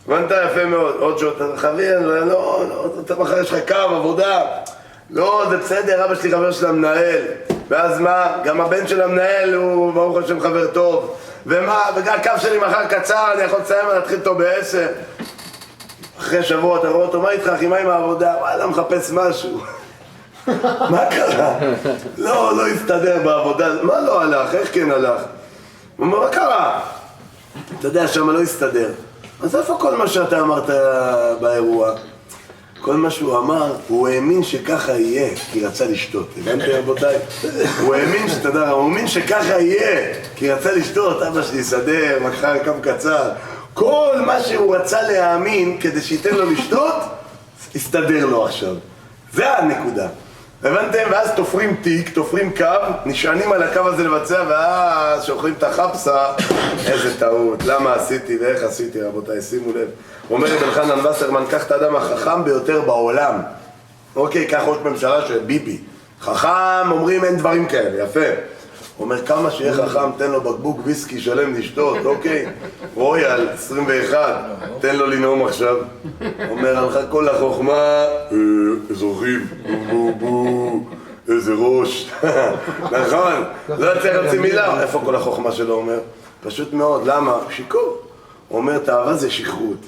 הבנת יפה מאוד, עוד שוטר, חבר, לא, אתה מחר יש לך קו, עבודה. לא, זה בסדר, אבא שלי חבר של המנהל. ואז מה? גם הבן של המנהל הוא, ברוך השם, חבר טוב. ומה? וגם הקו שלי מחר קצר, אני יכול לסיים ולהתחיל אותו ב10. אחרי שבוע אתה רואה אותו, מה איתך אחי? מה עם העבודה? וואלה, מחפש משהו. מה קרה? לא הסתדר בעבודה. מה לא הלך? איך כן הלך? הוא אומר, מה קרה? אתה יודע, שמה לא הסתדר. אז איפה כל מה שאתה אמרת באירוע? כל מה שהוא אמר, הוא האמין שככה יהיה, כי רצה לשתות. הבנתי רבותיי? הוא האמין שככה יהיה, כי רצה לשתות. אבא שלי יסדר, מחר קו קצר. כל מה שהוא רצה להאמין כדי שייתן לו לשתות, יסתדר לו עכשיו. זה הנקודה. הבנתם? ואז תופרים תיק, תופרים קו, נשענים על הקו הזה לבצע, ואז שאוכלים את החפסה, איזה טעות, למה עשיתי ואיך עשיתי רבותיי, שימו לב. אומר רבי אלחנן וסרמן, קח את האדם החכם ביותר בעולם. אוקיי, קח ראש ממשלה של ביבי. חכם, אומרים אין דברים כאלה, יפה. אומר, כמה שיהיה חכם, תן לו בקבוק ויסקי שלם לשתות, אוקיי? רויאל, 21, תן לו לנאום עכשיו. אומר, הלכה כל החוכמה, אזרחים, בו בו, איזה ראש. נכון, לא יצא חצי מילה. איפה כל החוכמה שלו אומר? פשוט מאוד, למה? שיקור. הוא אומר, תאווה זה שכרות.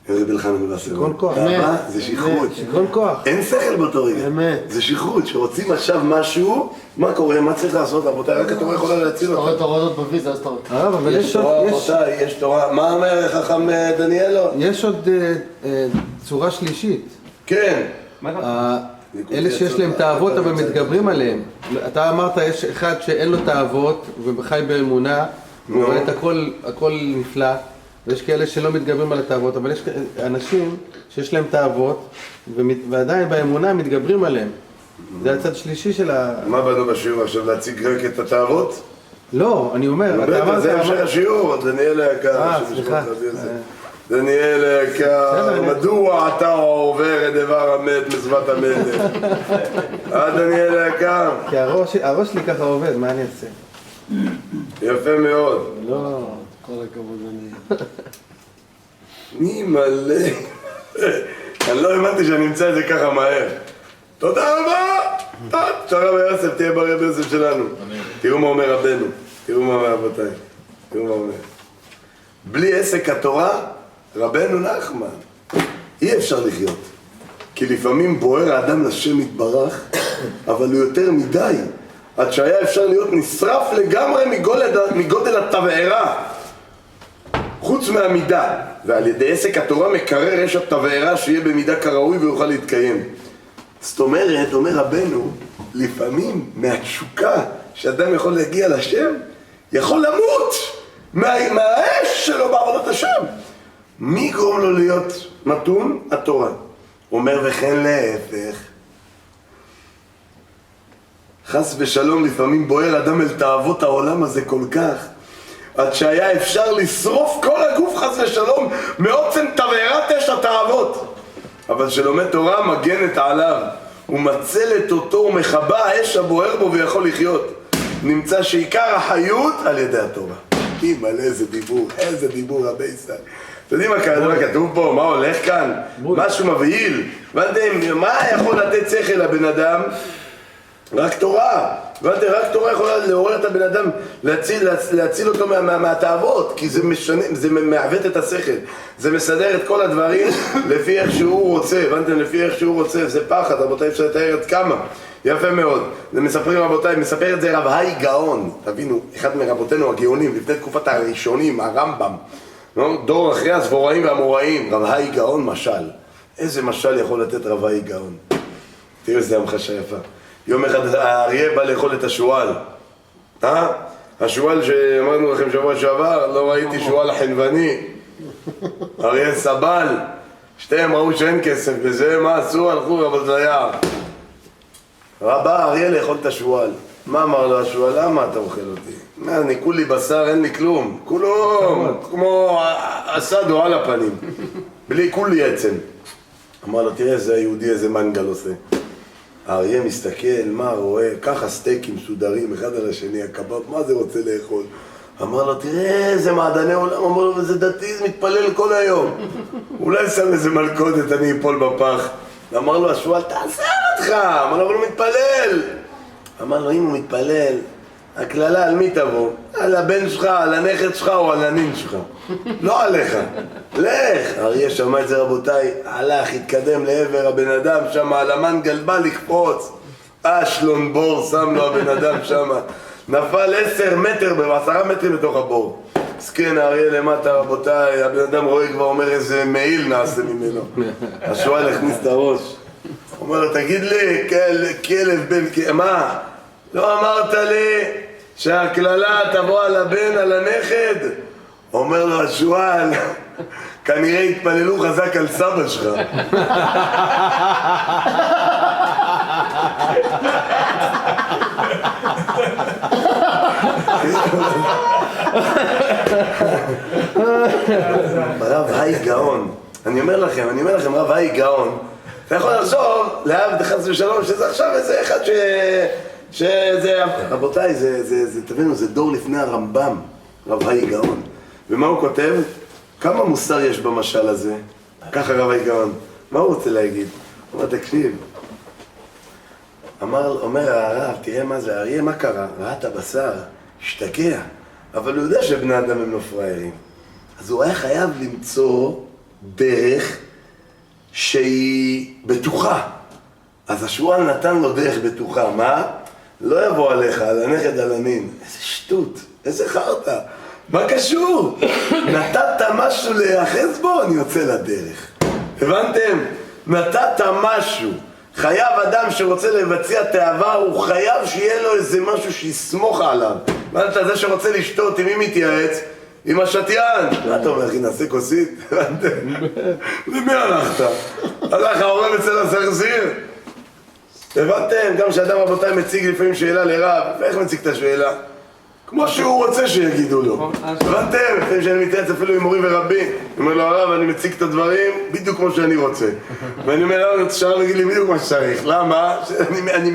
איזה בלחן מולה סרון. שיכרון כוח. תאווה זה שכרות. שיכרון כוח. אין שכל באותו רגע. אמת. זה שכרות, שרוצים עכשיו משהו, מה קורה? מה צריך לעשות? רבותיי, רק התורה יכולה להציל אתה רואה אותם. את ההורדות בוויזה, אז אתה רואה. הרב, אבל יש תורה, רבותיי, יש תורה. מה אומר חכם דניאלו? יש עוד צורה שלישית. כן. אלה שיש להם תאוות אבל מתגברים עליהם. אתה אמרת, יש אחד שאין לו תאוות וחי באמונה, אבל את הכל נפלא, ויש כאלה שלא מתגברים על התאוות, אבל יש אנשים שיש להם תאוות ועדיין באמונה מתגברים עליהם. זה הצד שלישי של מה באנו בשיעור עכשיו? להציג רק את התאוות? לא, אני אומר, אתה אמרת... זה המשך השיעור, דניאל היקר. סליחה. דניאל היקר, מדוע אתה עובר את דבר המת מזוות המלך? דניאל היקר. כי הראש שלי ככה עובד, מה אני אעשה? יפה מאוד. לא... כל הכבוד, אני... מי מלא. אני לא האמנתי שאני אמצא את זה ככה מהר. תודה רבה! תודה רבה יוסף, תהיה בריא ביוסף שלנו. תראו מה אומר רבנו, תראו מה אומר רבותיי. תראו מה אומר. בלי עסק התורה, רבנו נחמן, אי אפשר לחיות. כי לפעמים בוער האדם לשם יתברך, אבל הוא יותר מדי, עד שהיה אפשר להיות נשרף לגמרי מגודל התבערה, חוץ מהמידה. ועל ידי עסק התורה מקרר יש התבערה שיהיה במידה כראוי ויוכל להתקיים. זאת אומרת, אומר רבנו, לפעמים מהתשוקה שאדם יכול להגיע לשם, יכול למות מהאש שלו בעבודת השם. מי גורם לו להיות מתון? התורה. אומר וכן להפך. חס ושלום, לפעמים בוער אדם אל תאוות העולם הזה כל כך, עד שהיה אפשר לשרוף כל הגוף חס ושלום מעוצם תבערת אש התאוות. אבל שלומד תורה מגנת עליו, הוא מצלת אותו ומחבא האש הבוער בו ויכול לחיות. נמצא שעיקר החיות על ידי התורה. אימא'לה, איזה דיבור רבי ישראל. אתם יודעים מה כתוב פה? מה הולך כאן? משהו מבהיל. הבנתם, מה יכול לתת שכל לבן אדם? רק תורה. הבנתם, רק תורה יכולה לעורר את הבן אדם, להציל אותו מהתאוות, כי זה משנה, זה מעוות את השכל. זה מסדר את כל הדברים לפי איך שהוא רוצה. הבנתם, לפי איך שהוא רוצה. זה פחד, רבותיי, אפשר לתאר את כמה. יפה מאוד. מספרים רבותיי, מספר את זה רב האי גאון. תבינו, אחד מרבותינו הגאונים, לפני תקופת הראשונים, הרמב"ם. דור אחרי הסבוראים והאמוראים, רב האי גאון משל. איזה משל יכול לתת רב האי גאון? תראו איזה המחשה יפה. יום אחד האריה בא לאכול את השועל. השועל שאמרנו לכם שבוע שעבר, לא ראיתי שועל חנווני. אריה סבל. שתיהם ראו שאין כסף בזה, מה עשו? הלכו רבות ליער. בא האריה לאכול את השועל. מה אמר לו השועל? למה אתה אוכל אותי? אני כולי בשר, אין לי כלום. כולו כמו אסדו על הפנים. בלי כולי עצם. אמר לו, תראה איזה היהודי, איזה מנגל עושה. האריה מסתכל, מה רואה? ככה סטייקים מסודרים אחד על השני, הקבב, מה זה רוצה לאכול? אמר לו, תראה איזה מעדני עולם. אמר לו, וזה דתי, זה מתפלל כל היום. אולי שם איזה מלכודת, אני אפול בפח. אמר לו, השועל, תעשה אותך. אמר לו, אבל הוא מתפלל. אמר לו, אם הוא מתפלל, הכללה על מי תבוא? על הבן שלך, על הנכד שלך או על הנין שלך. לא עליך. לך. אריה שמע את זה רבותיי, הלך, התקדם לעבר הבן אדם שם, על המנגל בא לקפוץ. אשלון בור שם לו הבן אדם שם. נפל 10 מטר, 10 מטרים בתוך הבור. סכן האריה למטה רבותיי, הבן אדם רואה כבר אומר איזה מעיל נעשה ממנו. השועל הכניס את הראש. אומר לו, תגיד לי, כלב בן... מה? לא אמרת לי שהכללה תבוא על הבן, על הנכד? אומר לו השועל, כנראה התפללו חזק על סבא שלך. רב האי גאון. אני אומר לכם, רב האי גאון. אתה יכול לחשוב, להבד חס ושלום, שזה עכשיו איזה אחד שזה, רבותיי, תבינו, זה דור לפני הרמב"ם, רב האי גאון. ומה הוא כותב? כמה מוסר יש במשל הזה? ככה רב האי גאון. מה הוא רוצה להגיד? הוא אומר, תקשיב. אומר הרב, תראה מה זה, האריה, מה קרה? ראה את הבשר, השתגע. אבל הוא יודע שבני אדם הם לא פראיירים. אז הוא היה חייב למצוא דרך שהיא בטוחה. אז השועל נתן לו דרך בטוחה, מה? לא יבוא עליך, על הנכד על הנין. איזה שטות, איזה חרטה. מה קשור? נתת משהו להיאחז בו, אני יוצא לדרך. הבנתם? נתת משהו. חייב אדם שרוצה לבצע תאווה, הוא חייב שיהיה לו איזה משהו שיסמוך עליו. הבנת? זה שרוצה לשתות, עם מי מתייעץ? עם השתיין. מה אתה אומר, אחי, נעשה כוסית? הבנתם? למי הלכת? הלך העולם אצל הסרסיר? הבנתם? גם כשאדם רבותיי מציג לפעמים שאלה לרב, ואיך מציג את השאלה? כמו שהוא רוצה שיגידו לו. הבנתם? לפעמים שאני מתייעץ אפילו עם מורי ורבי, אני אומר לו, הרב, אני מציג את הדברים בדיוק כמו שאני רוצה. ואני אומר לו, אני רוצה שהרב יגיד לי בדיוק מה שצריך. למה? אני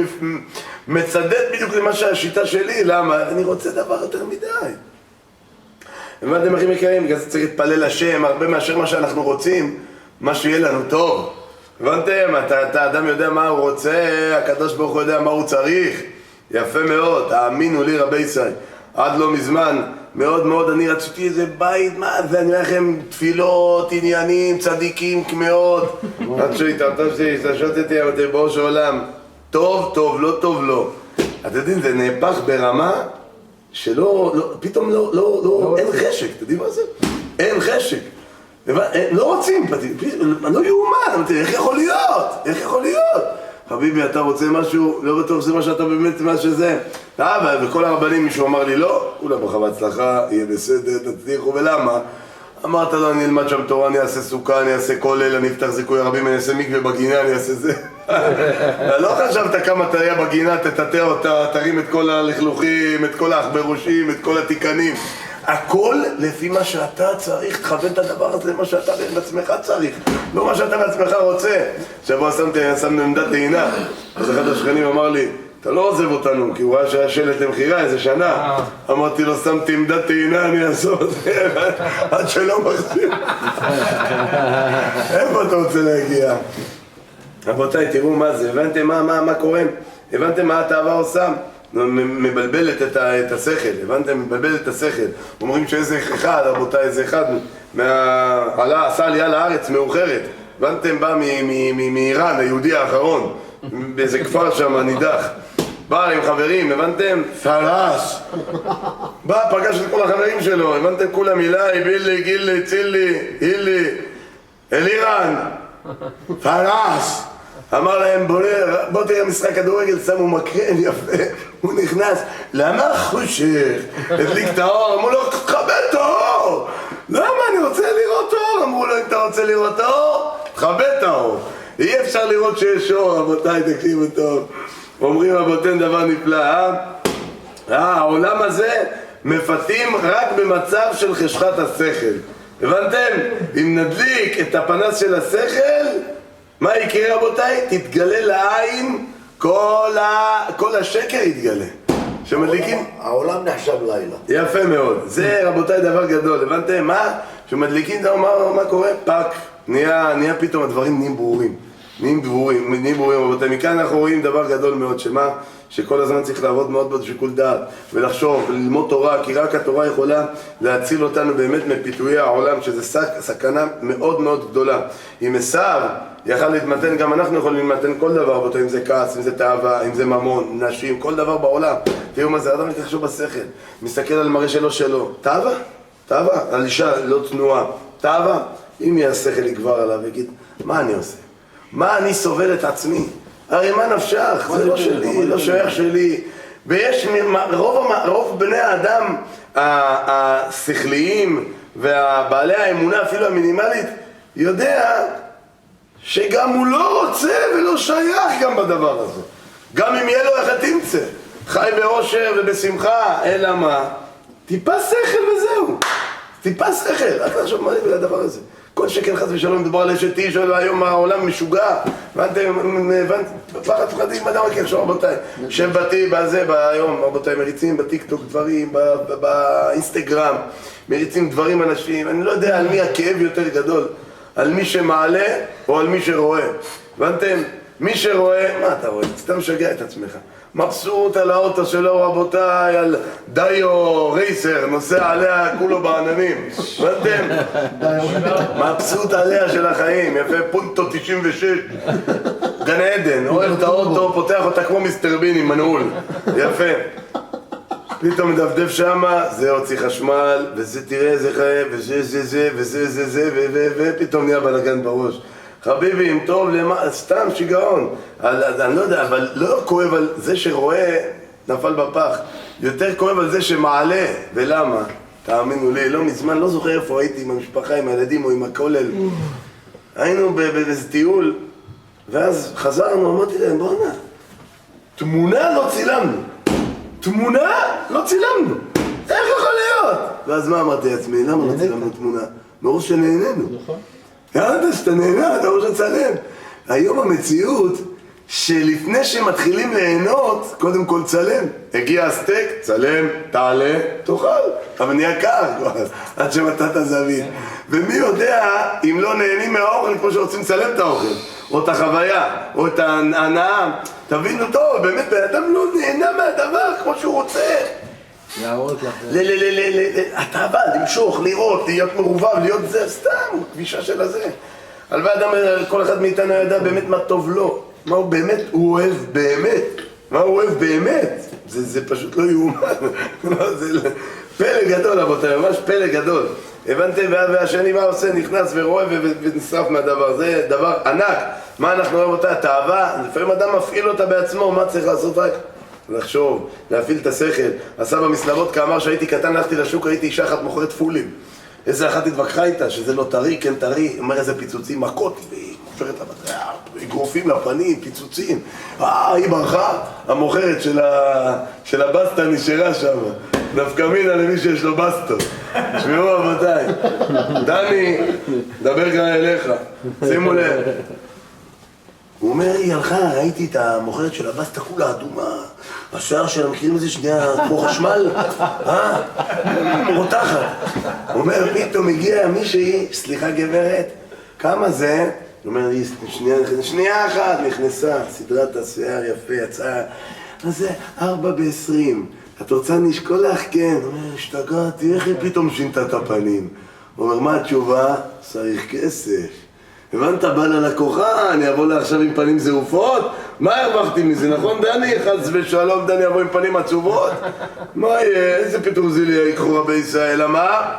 מצדד בדיוק למה שהשיטה שלי. למה? אני רוצה דבר יותר מדי. הבנתם, אחים יקרים? בגלל זה צריך להתפלל השם הרבה מאשר מה שאנחנו רוצים, מה שיהיה לנו טוב. הבנתם? אתה אדם יודע מה הוא רוצה, הקדוש ברוך הוא יודע מה הוא צריך. יפה מאוד, תאמינו לי רבי ישראל. עד לא מזמן, מאוד מאוד אני רציתי איזה בית, מה זה, אני אומר לכם, תפילות, עניינים, צדיקים, כמאות. עד שהתעשתתי, אמרתי, בראש העולם, טוב, טוב, לא טוב, לא. אתם יודעים, זה נהפך ברמה שלא, פתאום לא, אין חשק, אתם יודעים מה זה? אין חשק. לא רוצים, לא יאומן, אמרתי, איך יכול להיות? איך יכול להיות? חביבי, אתה רוצה משהו, לא בטוח שזה מה שאתה באמת, מה שזה. וכל הרבנים, מישהו אמר לי, לא, כולה ברכה והצלחה, יהיה בסדר, תצליחו, ולמה? אמרת לו, אני אלמד שם תורה, אני אעשה סוכה, אני אעשה כולל, אני אפתח זיכוי הרבים, אני אעשה מקווה בגינה, אני אעשה זה. לא חשבת כמה תהיה בגינה, תטטע אותה, תרים את כל הלכלוכים, את כל האחברושים, את כל התיקנים. הכל לפי מה שאתה צריך, תכוון את הדבר הזה, מה שאתה בעצמך צריך, לא מה שאתה בעצמך רוצה. שבוע שמנו עמדת טעינה, אז אחד השכנים אמר לי, אתה לא עוזב אותנו, כי הוא ראה שהיה שלט למחירה איזה שנה. אמרתי לו, שמתי עמדת טעינה, אני אעזוב את זה, עד שלא מחזיר. איפה אתה רוצה להגיע? רבותיי, תראו מה זה, הבנתם מה קורה? הבנתם מה התאווה עושה? מבלבלת את השכל, הבנתם? מבלבלת את השכל. אומרים שאיזה אחד, רבותיי, איזה אחד עשה עלייה לארץ מאוחרת, הבנתם? בא מאיראן, היהודי האחרון, באיזה כפר שם נידח, בא עם חברים, הבנתם? פרס בא, פגש את כל החברים שלו, הבנתם? כולם מילי, בילי, גילי, צילי, הילי, אלירן, פרס. אמר להם, בוא תראה משחק כדורגל, שמו מקרן יפה, הוא נכנס, למה חושך? הדליק את האור, אמרו לו, תכבד את האור. למה? אני רוצה לראות אור. אמרו לו, אם אתה רוצה לראות אור, תכבד את האור. אי אפשר לראות שיש אור, רבותיי, תקשיבו טוב. אומרים רבותינו דבר נפלא, העולם הזה מפתים רק במצב של חשכת השכל. הבנתם? אם נדליק את הפנס של השכל, מה יקרה רבותיי? תתגלה לעין, כל השקר יתגלה. שמדליקים... העולם נחשב לילה. יפה מאוד. זה רבותיי דבר גדול. הבנתם? מה? שמדליקים, מה קורה? פאק. נהיה פתאום הדברים נהיים ברורים. נהיים ברורים רבותיי. מכאן אנחנו רואים דבר גדול מאוד. שמה? שכל הזמן צריך לעבוד מאוד בשיקול דעת ולחשוב וללמוד תורה, כי רק התורה יכולה להציל אותנו באמת מפיתויי העולם, שזה סכנה מאוד מאוד גדולה. אם עשיו יכל להתמתן, גם אנחנו יכולים להתמתן כל דבר, אם זה כעס, אם זה תאווה, אם זה ממון, נשים, כל דבר בעולם. תראו מה זה, אדם מתחשוב בשכל, מסתכל על מראה שלו. תאווה, על אישה לא תנועה. תאווה, אם יהיה השכל יגבר עליו ויגיד, מה אני עושה? מה אני סובל את עצמי? הרי מה נפשך? זה לא שלי, לא שייך שלי. ויש רוב בני האדם השכליים והבעלי האמונה אפילו המינימלית יודע שגם הוא לא רוצה ולא שייך גם בדבר הזה. גם אם יהיה לו איך תמצא, חי באושר ובשמחה, אלא מה? טיפה שכל וזהו. טיפה שכל, רק לחשוב מה זה בדבר הזה. כל שכן חס ושלום מדובר על אשת איש, היום העולם משוגע, הבנתם, פחד פחדים, אדם מכיר עכשיו רבותיי, שם בתי בזה, היום רבותיי מריצים בטיקטוק דברים, באינסטגרם, מריצים דברים אנשים, אני לא יודע על מי הכאב יותר גדול, על מי שמעלה או על מי שרואה, הבנתם? מי שרואה, מה אתה רואה? סתם משגע את עצמך. מבסוט על האוטו שלו רבותיי, על דיו רייסר, נוסע עליה כולו בעננים, הבנתם? מבסוט עליה של החיים, יפה, פונטו 96, גן עדן, אוהב את האוטו, פותח אותה כמו מיסטר בין עם מנעול, יפה. פתאום מדפדף שמה, זה הוציא חשמל, וזה תראה איזה חיים, וזה, ופתאום נהיה בלגן בראש. חביבי, אם טוב, סתם שיגעון. אני לא יודע, אבל לא כואב על זה שרואה נפל בפח. יותר כואב על זה שמעלה. ולמה? תאמינו לי, לא מזמן, לא זוכר איפה הייתי עם המשפחה, עם הילדים או עם הכולל. היינו באיזה טיול, ואז חזרנו, אמרתי להם, בוא'נה, תמונה לא צילמנו. תמונה לא צילמנו. איך יכול להיות? ואז מה אמרתי לעצמי? למה לא צילמנו תמונה? מראש שנהננו. נכון. יאללה, שאתה נהנה, אתה ראש הצלם. היום המציאות שלפני שמתחילים ליהנות, קודם כל צלם. הגיע הסטייק, צלם, תעלה, תאכל. אבל נהיה קר כבר, עד שמתת זווית. ומי יודע אם לא נהנים מהאוכל כמו שרוצים לצלם את האוכל, או את החוויה, או את ההנאה. תבינו טוב, באמת, בן אדם לא נהנה מהדבר כמו שהוא רוצה. אתה בא, למשוך, לראות, להיות מרובב, להיות זה, סתם, כבישה של הזה. הלוואי אדם, כל אחד מאיתנו ידע באמת מה טוב לו, מה הוא באמת, הוא אוהב באמת, מה הוא אוהב באמת, זה פשוט לא יאומן, זה פלא גדול רבותיי, ממש פלא גדול. הבנתם? והשני מה עושה? נכנס ורואה ונשרף מהדבר, זה דבר ענק. מה אנחנו רואים אותה? תאווה, לפעמים אדם מפעיל אותה בעצמו, מה צריך לעשות רק? לחשוב, להפעיל את השכל. הסבא מסלבות כאמר שהייתי קטן, הלכתי לשוק, הייתי אישה אחת מוכרת פולים. איזה אחת התווכחה איתה, שזה לא טרי, כן טרי, אומר איזה פיצוצים, מכות, והיא מופרת לבטריה, אגרופים לפנים, פיצוצים. היא ברחה, המוכרת של הבסטה נשארה שם. דווקא מינה למי שיש לו בסטות. תשמעו רבותיי, דני, דבר גם אליך, שימו לב. הוא אומר, היא הלכה, ראיתי את המוכרת של הבסטה כולה אדומה, השיער שלה, מכירים איזה שנייה כמו חשמל? רותחת. הוא אומר, פתאום הגיעה מישהי, סליחה גברת, כמה זה? הוא אומר, שנייה אחת, נכנסה, סדרת השיער יפה, יצאה, אז זה 4:20. את רוצה נשקול לך? כן. הוא אומר, השתגעתי, איך היא פתאום שינתה את הפנים? הוא אומר, מה התשובה? צריך כסף. הבנת, בא ללקוחה, אני אבוא לה עכשיו עם פנים זעופות? מה הרווחתי מזה, נכון דני? חס ושלום, דני יבוא עם פנים עצובות? מה יהיה? איזה פטרוזיליה יקחו רבי ישראל? מה?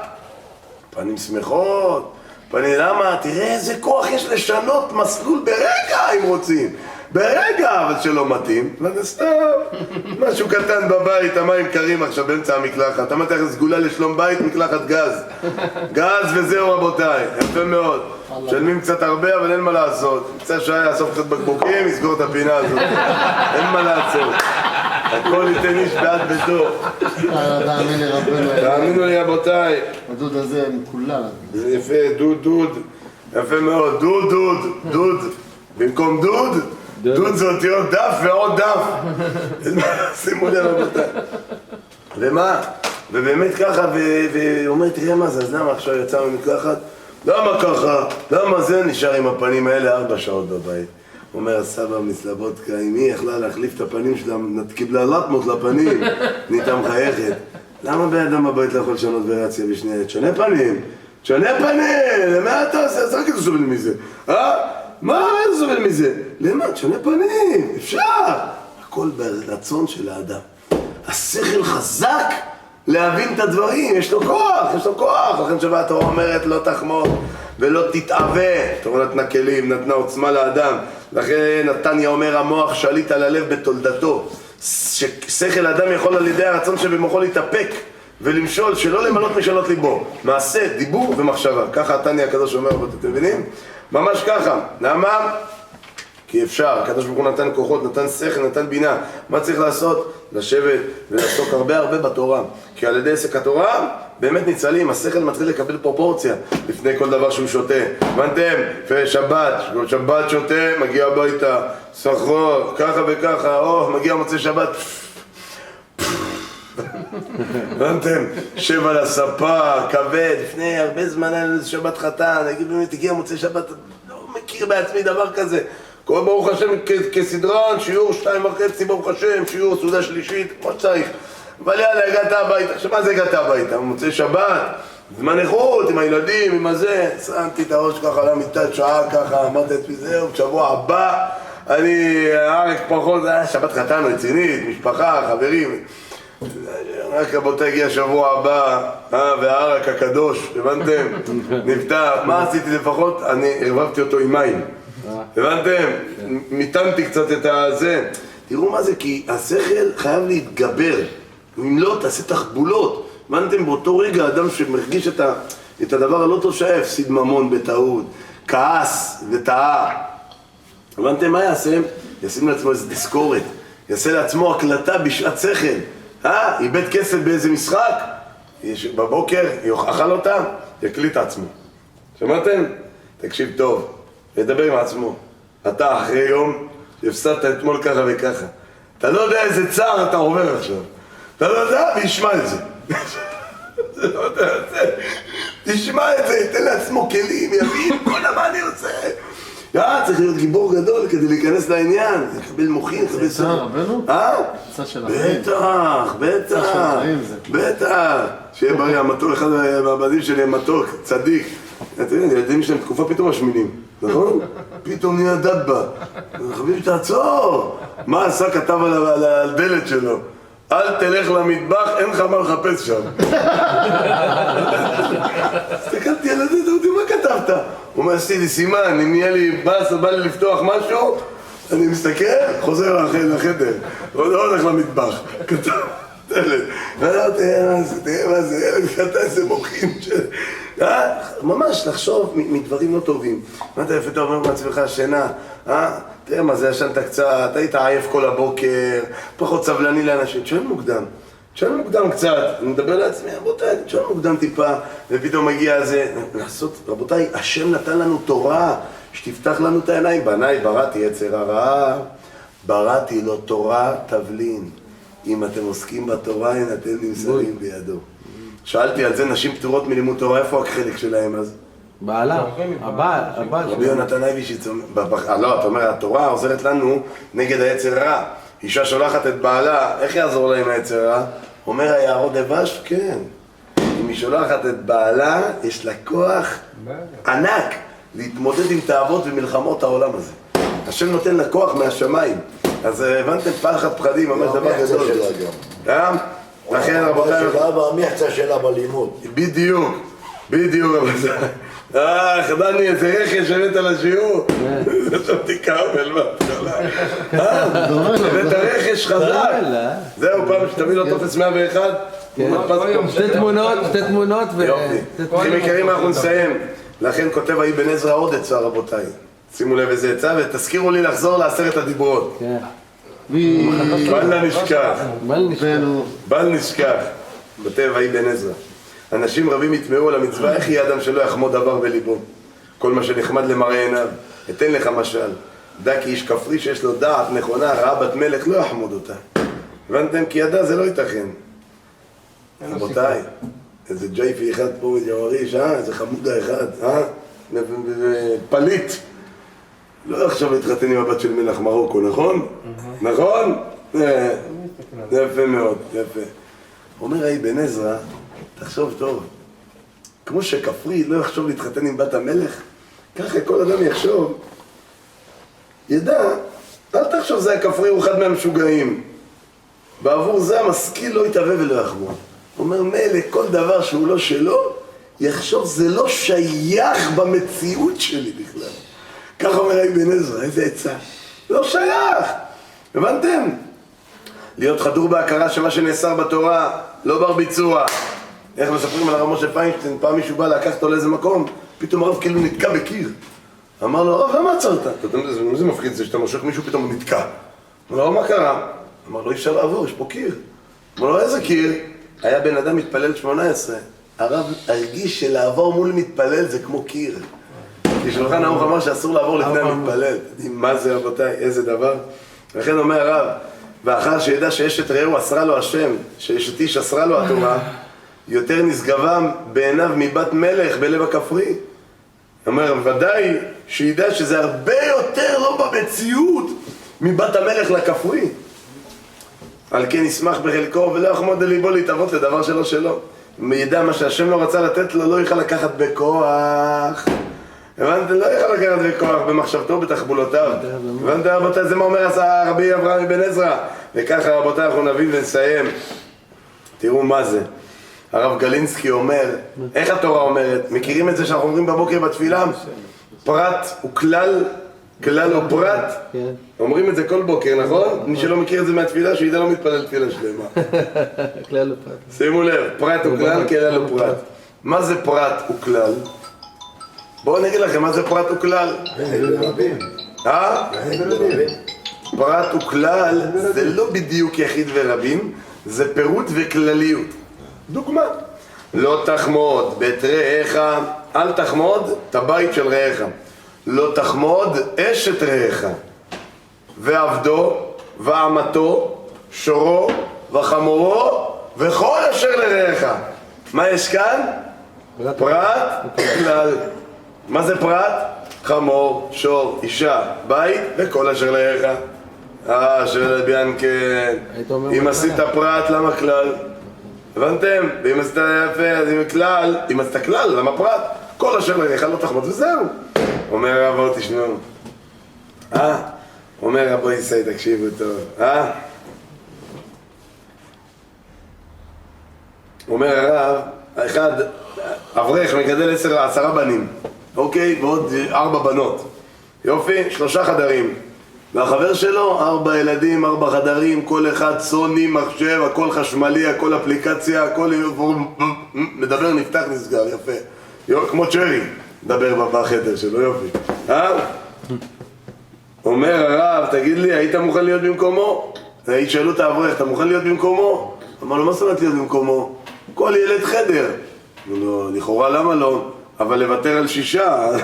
פנים שמחות, פנים למה? תראה איזה כוח יש לשנות מסלול ברגע אם רוצים. ברגע, אבל שלא מתאים, לא סתם. משהו קטן בבית, המים קרים עכשיו באמצע המקלחת. אמרת איך סגולה לשלום בית, מקלחת גז. גז וזהו רבותיי, יפה מאוד. משלמים קצת הרבה, אבל אין מה לעשות. קצת שעה יאסוף קצת בקבוקים, יסגור את הפינה הזאת. אין מה לעשות. הכל ייתן איש בעד ביתו. תאמין לי רבנו. תאמינו לי רבותיי. הדוד הזה מקולל. יפה, דוד. יפה מאוד, דוד. במקום דוד זה אותיות דף ועוד דף. שימו לב רבותיי. ומה? ובאמת ככה, ואומר תראה מה זה, אז למה עכשיו יצא ממקלחת? למה ככה? למה זה נשאר עם הפנים האלה 4 שעות בבית? אומר הסבא מסלבודקה, אם היא יכלה להחליף את הפנים שלה, קיבלה לטמות לפנים, נהייתה מחייכת. למה באדם הבית לא יכול לשנות וריאציה בשנייה? תשנה פנים! למה אתה עושה? אז רק אתה סובל מזה. מה אתה סובל מזה? למה? תשנה פנים! אפשר! הכל ברצון של האדם. השכל חזק להבין את הדברים, יש לו כוח. לכן שבה התורה אומרת לא תחמוד ולא תתאווה. התורה נתנה כלים, נתנה עוצמה לאדם. לכן נתניה אומר המוח שליט על הלב בתולדתו. ששכל האדם יכול על ידי הרצון שבמוחו להתאפק ולמשול, שלא למלות משאלות ליבו. מעשה, דיבור ומחשבה. ככה נתניה הקדוש אומר, אתם מבינים? ממש ככה. למה? כי אפשר, הקדוש ברוך הוא נתן כוחות, נתן שכל, נתן בינה. מה צריך לעשות? לשבת ולעסוק הרבה בתורה. כי על ידי עסק התורה באמת ניצלים, השכל מתחיל לקבל פרופורציה לפני כל דבר שהוא שותה. הבנתם? שבת שותה, מגיע הביתה, סחרור, ככה וככה, מגיע מוצא שבת, הבנתם? שב על הספה, כבד, לפני הרבה זמן היה לנו שבת חתן, נגיד באמת הגיע מוצא שבת, לא מכיר בעצמי דבר כזה. קורא ברוך השם כסדרן, שיעור 2.5 ברוך השם, שיעור סעודה שלישית, כמו שצריך. אבל יאללה, הגעת הביתה. עכשיו מה זה הגעת הביתה? מוצא שבת, זמן איכות, עם הילדים, עם הזה. שמתי את הראש ככה למיטה, שעה ככה, אמרתי את זהו, בשבוע הבא אני ערק פחות, זה היה שבת חתן רצינית, משפחה, חברים. רק רבותיי הגיע שבוע הבא, והערק הקדוש, הבנתם? נפתח, מה עשיתי לפחות? אני הרבבתי אותו עם מים. הבנתם? מיתנתי קצת את הזה. תראו מה זה, כי השכל חייב להתגבר. אם לא, תעשה תחבולות. הבנתם? באותו רגע, אדם שמרגיש את הדבר הלא טוב שהיה, הפסיד ממון בטעות, כעס וטעה. הבנתם מה יעשה? ישים לעצמו איזו תזכורת. יעשה לעצמו הקלטה בשעת שכל. איבד כסף באיזה משחק? בבוקר, אכל אותה, יקליט עצמו. שמעתם? תקשיב טוב. ידבר עם עצמו. אתה אחרי יום שהפסדת אתמול ככה וככה. אתה לא יודע איזה צער אתה עובר עכשיו. אתה לא יודע, וישמע את זה. תשמע את זה, ייתן לעצמו כלים, יבין, כל מה אני עושה. צריך להיות גיבור גדול כדי להיכנס לעניין. לקבל מוחין, לקבל סדר. צער, רבנו? צער של החיים. בטח. שיהיה בריא, המתוק, אחד מהבדים שלי מתוק, צדיק. אתם יודעים, ילדים שלהם תקופה פתאום משמינים, נכון? פתאום נהיה דבא. חביב, תעצור! מה עשה כתב על הדלת שלו? אל תלך למטבח, אין לך מה לחפש שם. הסתכלתי על זה, אתה יודע מה כתבת? הוא אומר, עשיתי לי סימן, אם יהיה לי בס או בא לי לפתוח משהו, אני מסתכל, חוזר לחדר. לא הולך למטבח. כתב דלת. תראה מה זה, ילד קטן, איזה מוחים של... ממש לחשוב מדברים לא טובים. מה אתה יפה, אתה אומר מעצמך שינה? תראה מה זה, ישנת קצת, היית עייף כל הבוקר, פחות סבלני לאנשים. תשאל מוקדם. תשאל מוקדם קצת, אני מדבר לעצמי, רבותיי, תשאל מוקדם טיפה, ופתאום מגיע זה, לעשות, רבותיי, השם נתן לנו תורה, שתפתח לנו את העיניים. בניי בראתי יצר הרע, בראתי לו תורה תבלין. אם אתם עוסקים בתורה, אין אתם נמסרים בידו. שאלתי על זה, נשים פטורות מלימוד תורה, איפה החלק שלהם אז? בעלה, הבעל. רבי יונתן אייבישיץ, לא, אתה אומר, התורה עוזרת לנו נגד היצר רע. אישה שולחת את בעלה, איך יעזור לה עם היצר רע? אומר היערות דבש, כן. אם היא שולחת את בעלה, יש לה כוח ענק להתמודד עם תאוות ומלחמות העולם הזה. השם נותן לה כוח מהשמיים. אז הבנתם פחד פחדים, ממש דבר גדול. לכן רבותיי... והמחצה שלה בלימוד. בדיוק רבותיי. חדני, איזה רכש הבאת על השיעור. חשבתי כרמל בהתחלה. הבאת רכש חזק. זהו, פעם שתביא לו טופס 101. שתי תמונות ו... יופי. אחים יקרים, אנחנו נסיים. לכן כותב האבן עזרא עוד עצה רבותיי. שימו לב איזה עצה ותזכירו לי לחזור ל10 הדיברות. בל נשכח. כותב האבן עזרא. אנשים רבים יתמאו על המצווה, איך יהיה אדם שלא יחמוד דבר בליבו? כל מה שנחמד למראה עיניו. אתן לך משל. דע כי איש כפרי שיש לו דעת נכונה, רעה בת מלך, לא יחמוד אותה. הבנתם? כי ידע זה לא ייתכן. רבותיי, איזה ג'ייפי אחד פה מג'וואריש, איזה חמודה אחד, פליט. לא עכשיו להתחתן עם הבת של מלך מרוקו, נכון? נכון? יפה מאוד, יפה. אומר האבן עזרא, תחשוב טוב, כמו שכפרי לא יחשוב להתחתן עם בת המלך, ככה כל אדם יחשוב. ידע, אל תחשוב זה הכפרי הוא אחד מהמשוגעים. בעבור זה המשכיל לא יתאווה ולא יחמוד. אומר מלך, כל דבר שהוא לא שלו, יחשוב זה לא שייך במציאות שלי בכלל. ככה אומר האבן עזרא, איזה עצה. לא שייך. הבנתם? להיות חדור בהכרה שמה שנאסר בתורה לא בר ביצוע. איך מספרים על הרב משה פיינשטיין, פעם מישהו בא לקח אותו לאיזה מקום, פתאום הרב כאילו נתקע בקיר. אמר לו, הרב, למה עצרת? אתה יודע, זה מפחיד זה שאתה מושך מישהו פתאום נתקע. אמר לו, מה קרה? אמר לו, אי אפשר לעבור, יש פה קיר. אמר לו, איזה קיר? היה בן אדם מתפלל 18, הרב הרגיש שלעבור מול מתפלל זה כמו קיר. כי שולחן ערוך אמר שאסור לעבור לפני המתפלל. מה זה רבותיי? איזה דבר? לכן אומר הרב, ואחר שידע שאשת רעהו אסרה לו השם, שאשת איש אסרה לו התורה, יותר נשגבה בעיניו מבת מלך בלב הכפרי. אומר, ודאי שידע שזה הרבה יותר לא במציאות מבת המלך לכפרי. על כן ישמח בחלקו ולא יחמוד לליבו להתאבות לדבר שלו. אם ידע מה שהשם לא רצה לתת לו, לא יוכל לקחת בכוח. הבנתם? לא יוכל לקחת בכוח במחשבתו, בתחבולותיו. הבנתם רבותיי? זה מה אומר רבי אברהם בן עזרא. וככה רבותיי אנחנו נבין ונסיים. תראו מה זה. הרב גלינסקי אומר, איך התורה אומרת? מכירים את זה שאנחנו אומרים בבוקר בתפילה? פרט הוא כלל, כלל הוא פרט. אומרים את זה כל בוקר, נכון? מי שלא מכיר את זה מהתפילה, שידע לא מתפלל תפילה שלמה. כלל הוא פרט. שימו לב, פרט הוא כלל, כלל הוא פרט. מה זה פרט הוא כלל? בואו נגיד לכם, מה זה פרט הוא כלל? פרט הוא כלל, זה לא בדיוק יחיד ורבים, זה פירוט וכלליות. דוגמה, לא תחמוד בית רעך, אל תחמוד את הבית של רעך. לא תחמוד אשת רעך, ועבדו, ואמתו, שורו, וחמורו, וכל אשר לרעך. מה יש כאן? פרט וכלל. מה זה פרט? חמור, שור, אישה, בית, וכל אשר לרעך. שואל ביאנקן, אם עשית פרט, למה כלל? הבנתם? ואם עשית יפה, אז אם כלל, אם עשית כלל, למה פרט? כל אשר לרעך לא תחמוד וזהו. אומר רבו, תשמעו. אומר רבו ישי, תקשיבו טוב. אומר הרב, אחד, אברך מגדל 10 בנים, אוקיי? ועוד 4 בנות. יופי, 3 חדרים. והחבר שלו, 4 ילדים, 4 חדרים, כל אחד סוני, מחשב, הכל חשמלי, הכל אפליקציה, הכל מדבר, נפתח, נסגר, יפה. כמו צ'רי, מדבר בחדר שלו, יופי. אומר הרב, תגיד לי, היית מוכן להיות במקומו? שאלו את האברך, אתה מוכן להיות במקומו? אמר לו, מה זאת אומרת להיות במקומו? כל ילד חדר. אמר לו, לכאורה למה לא? אבל לוותר על 6,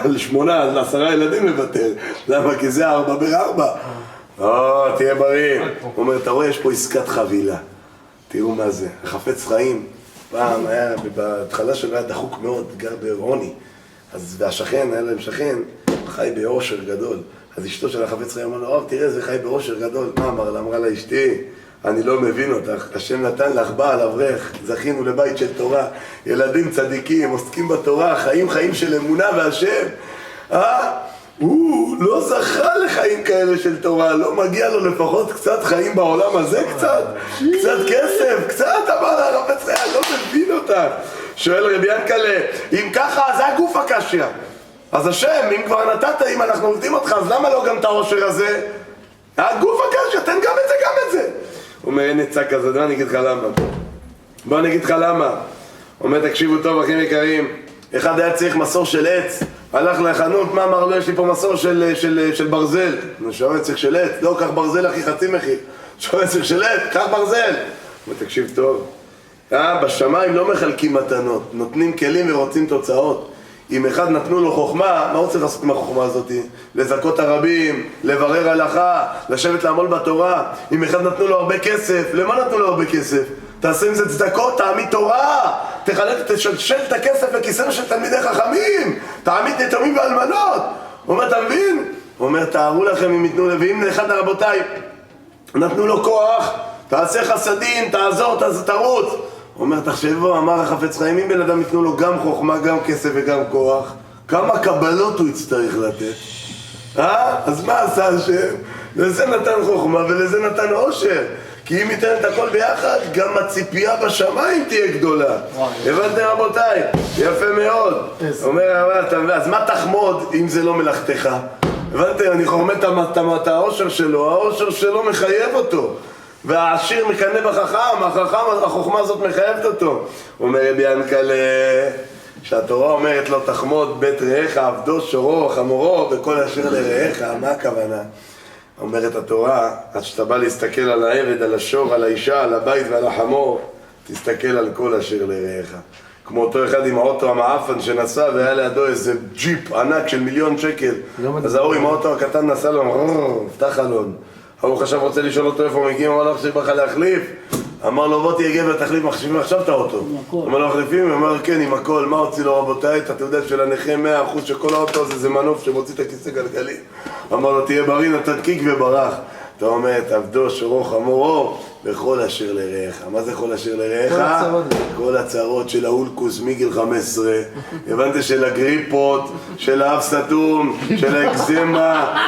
על 8, על 10 ילדים לוותר. למה? כי זה 4 ב4. תהיה בריא. הוא אומר, אתה רואה, יש פה עסקת חבילה. תראו מה זה. החפץ חיים, פעם היה, בהתחלה שלו היה דחוק מאוד, גר בעוני. והשכן, היה להם שכן, חי באושר גדול. אז אשתו של החפץ חיים אמר לו, תראה, זה חי באושר גדול. מה אמר לה? אמרה לה, אשתי, אני לא מבין אותך, השם נתן לך בעל אברך, זכינו לבית של תורה, ילדים צדיקים, עוסקים בתורה, חיים של אמונה והשם. הוא לא זכה לחיים כאלה של תורה, לא מגיע לו לפחות קצת חיים בעולם הזה, קצת כסף, קצת, אמר לה הרב יצחק, אני לא מבין אותך. שואל רבי ינקלה, אם ככה, זה הגוף הקשיא. אז השם, אם כבר נתת, אם אנחנו עובדים אותך, אז למה לא גם את העושר הזה? הגוף הקשיא, תן גם את זה, גם את זה. הוא אומר, אין עצה כזאת, בוא אני אגיד לך למה. בוא אני אגיד לך למה. הוא אומר, תקשיבו טוב, אחים יקרים. אחד היה צריך מסור של עץ, הלך לחנות, מה אמר לו, יש לי פה מסור של ברזל. שואל צריך של עץ, לא, קח ברזל אחי, חצי מחיר. שואל צריך של עץ, קח ברזל. הוא אומר, תקשיב טוב. בשמיים לא מחלקים מתנות, נותנים כלים ורוצים תוצאות. אם אחד נתנו לו חוכמה, מה הוא צריך לעשות עם החוכמה הזאת? לזכות הרבים, לברר הלכה, לשבת לעמול בתורה. אם אחד נתנו לו הרבה כסף, למה נתנו לו הרבה כסף? תעשה עם זה צדקות, תעמיד תורה, תשלשל את הכסף לכיסנו של תלמידי חכמים, תעמיד יתומים ואלמנות. הוא אומר, אתה מבין? הוא אומר, תארו לכם אם ייתנו לב, לאחד הרבותיי נתנו לו כוח, תעשה חסדים, תעזור, תרוץ. הוא אומר, תחשבו, אמר החפץ חיים, אם בן אדם ייתנו לו גם חוכמה, גם כסף וגם כוח, כמה קבלות הוא יצטרך לתת? אז מה עשה השם? לזה נתן חוכמה ולזה נתן עושר. כי אם ייתן את הכל ביחד, גם הציפייה בשמיים תהיה גדולה. הבנתם רבותיי? יפה מאוד. אומר, אז מה תחמוד אם זה לא מלאכתך? הבנתם? אני חורמת את העושר שלו, העושר שלו מחייב אותו. והעשיר מקנא בחכם, החוכמה הזאת מחייבת אותו. אומר רבי ינקלה, שהתורה אומרת לו תחמוד בית רעך, עבדו, שורו, חמורו, וכל אשר לרעך, מה הכוונה? אומרת התורה, אז שאתה בא להסתכל על העבד, על השור, על האישה, על הבית ועל החמור, תסתכל על כל אשר לרעך. כמו אותו אחד עם האוטו המעפן שנסע והיה לידו איזה ג'יפ ענק של $1,000,000. אז ההוא עם האוטו הקטן נסע לו, פתח חלון. ההוא חשב רוצה לשאול אותו איפה הוא מגיע, אמר לו עכשיו בך להחליף. אמר לו בוא תהיה גבר תחליף מחשיבים עכשיו את האוטו. אמר לו מחליפים? הוא אמר כן עם הכל. מה הוציא לו רבותיי? את התעודה של הנכה 100% שכל האוטו זה מנוף שמוציא את הכיסא גלגלי. אמר לו תהיה בריא נתן קיק וברח. אתה אומר תעבדו שורו חמורו בכל אשר לרעך. מה זה כל אשר לרעך? כל הצרות של האולקוס מגיל 15. הבנת של הגריפות, של האף סתום, של האקזמה.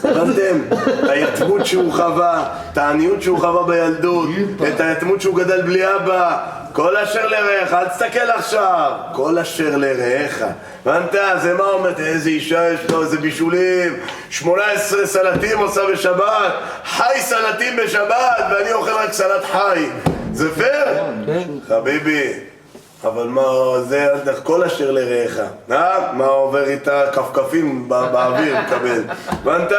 הבנתם? את היתמות שהוא חווה, את העניות שהוא חווה בילדות, את היתמות שהוא גדל בלי אבא. כל אשר לרעך, אל תסתכל עכשיו. כל אשר לרעך. הבנת? זה מה אומרת? איזה אישה יש לו, איזה בישולים. 18 סלטים עושה בשבת, חי סלטים בשבת, ואני אוכל רק סלט חי. זה פייר? חביבי. אבל מה זה, כל אשר לרעך, מה עובר איתה כפכפים באוויר מקבל, הבנת?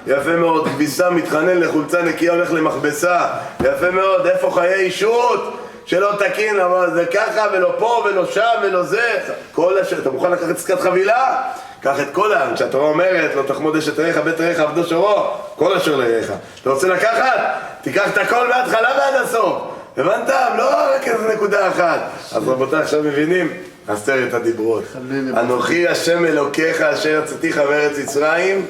יפה מאוד, כביסה מתחנן לחולצה נקייה הולך למכבסה, יפה מאוד, איפה חיי אישות? שלא תקין, אבל זה ככה ולא פה ולא שם ולא זה, כל אשר, אתה מוכן לקחת עסקת חבילה? קח את כל העם, כשהתורה אומרת, לא תחמוד אשת רעך, בית רעך עבדו שורו, כל אשר לרעך. אתה רוצה לקחת? תיקח את הכל מההתחלה ועד הסוף. הבנת? לא רק איזה נקודה אחת. אז רבותיי עכשיו מבינים? עשרת הדיברות. אנוכי השם אלוקיך אשר יצאתיך מארץ מצרים,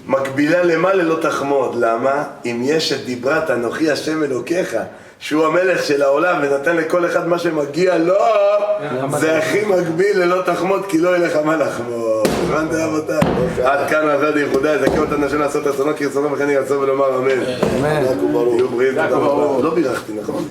מקבילה למה ללא תחמוד. למה? אם יש את דיברת אנוכי השם אלוקיך, שהוא המלך של העולם ונתן לכל אחד מה שמגיע לו, זה הכי מקביל ללא תחמוד, כי לא יהיה לך מה לחמוד. הבנת רבותיי? עד כאן עבד ייחודי, זכה אותנו השם לעשות רצונו כרצונו וכן ירצו ולומר אמן. אמן. יהיו בריאים, תודה רבה. לא בירכתי, נכון?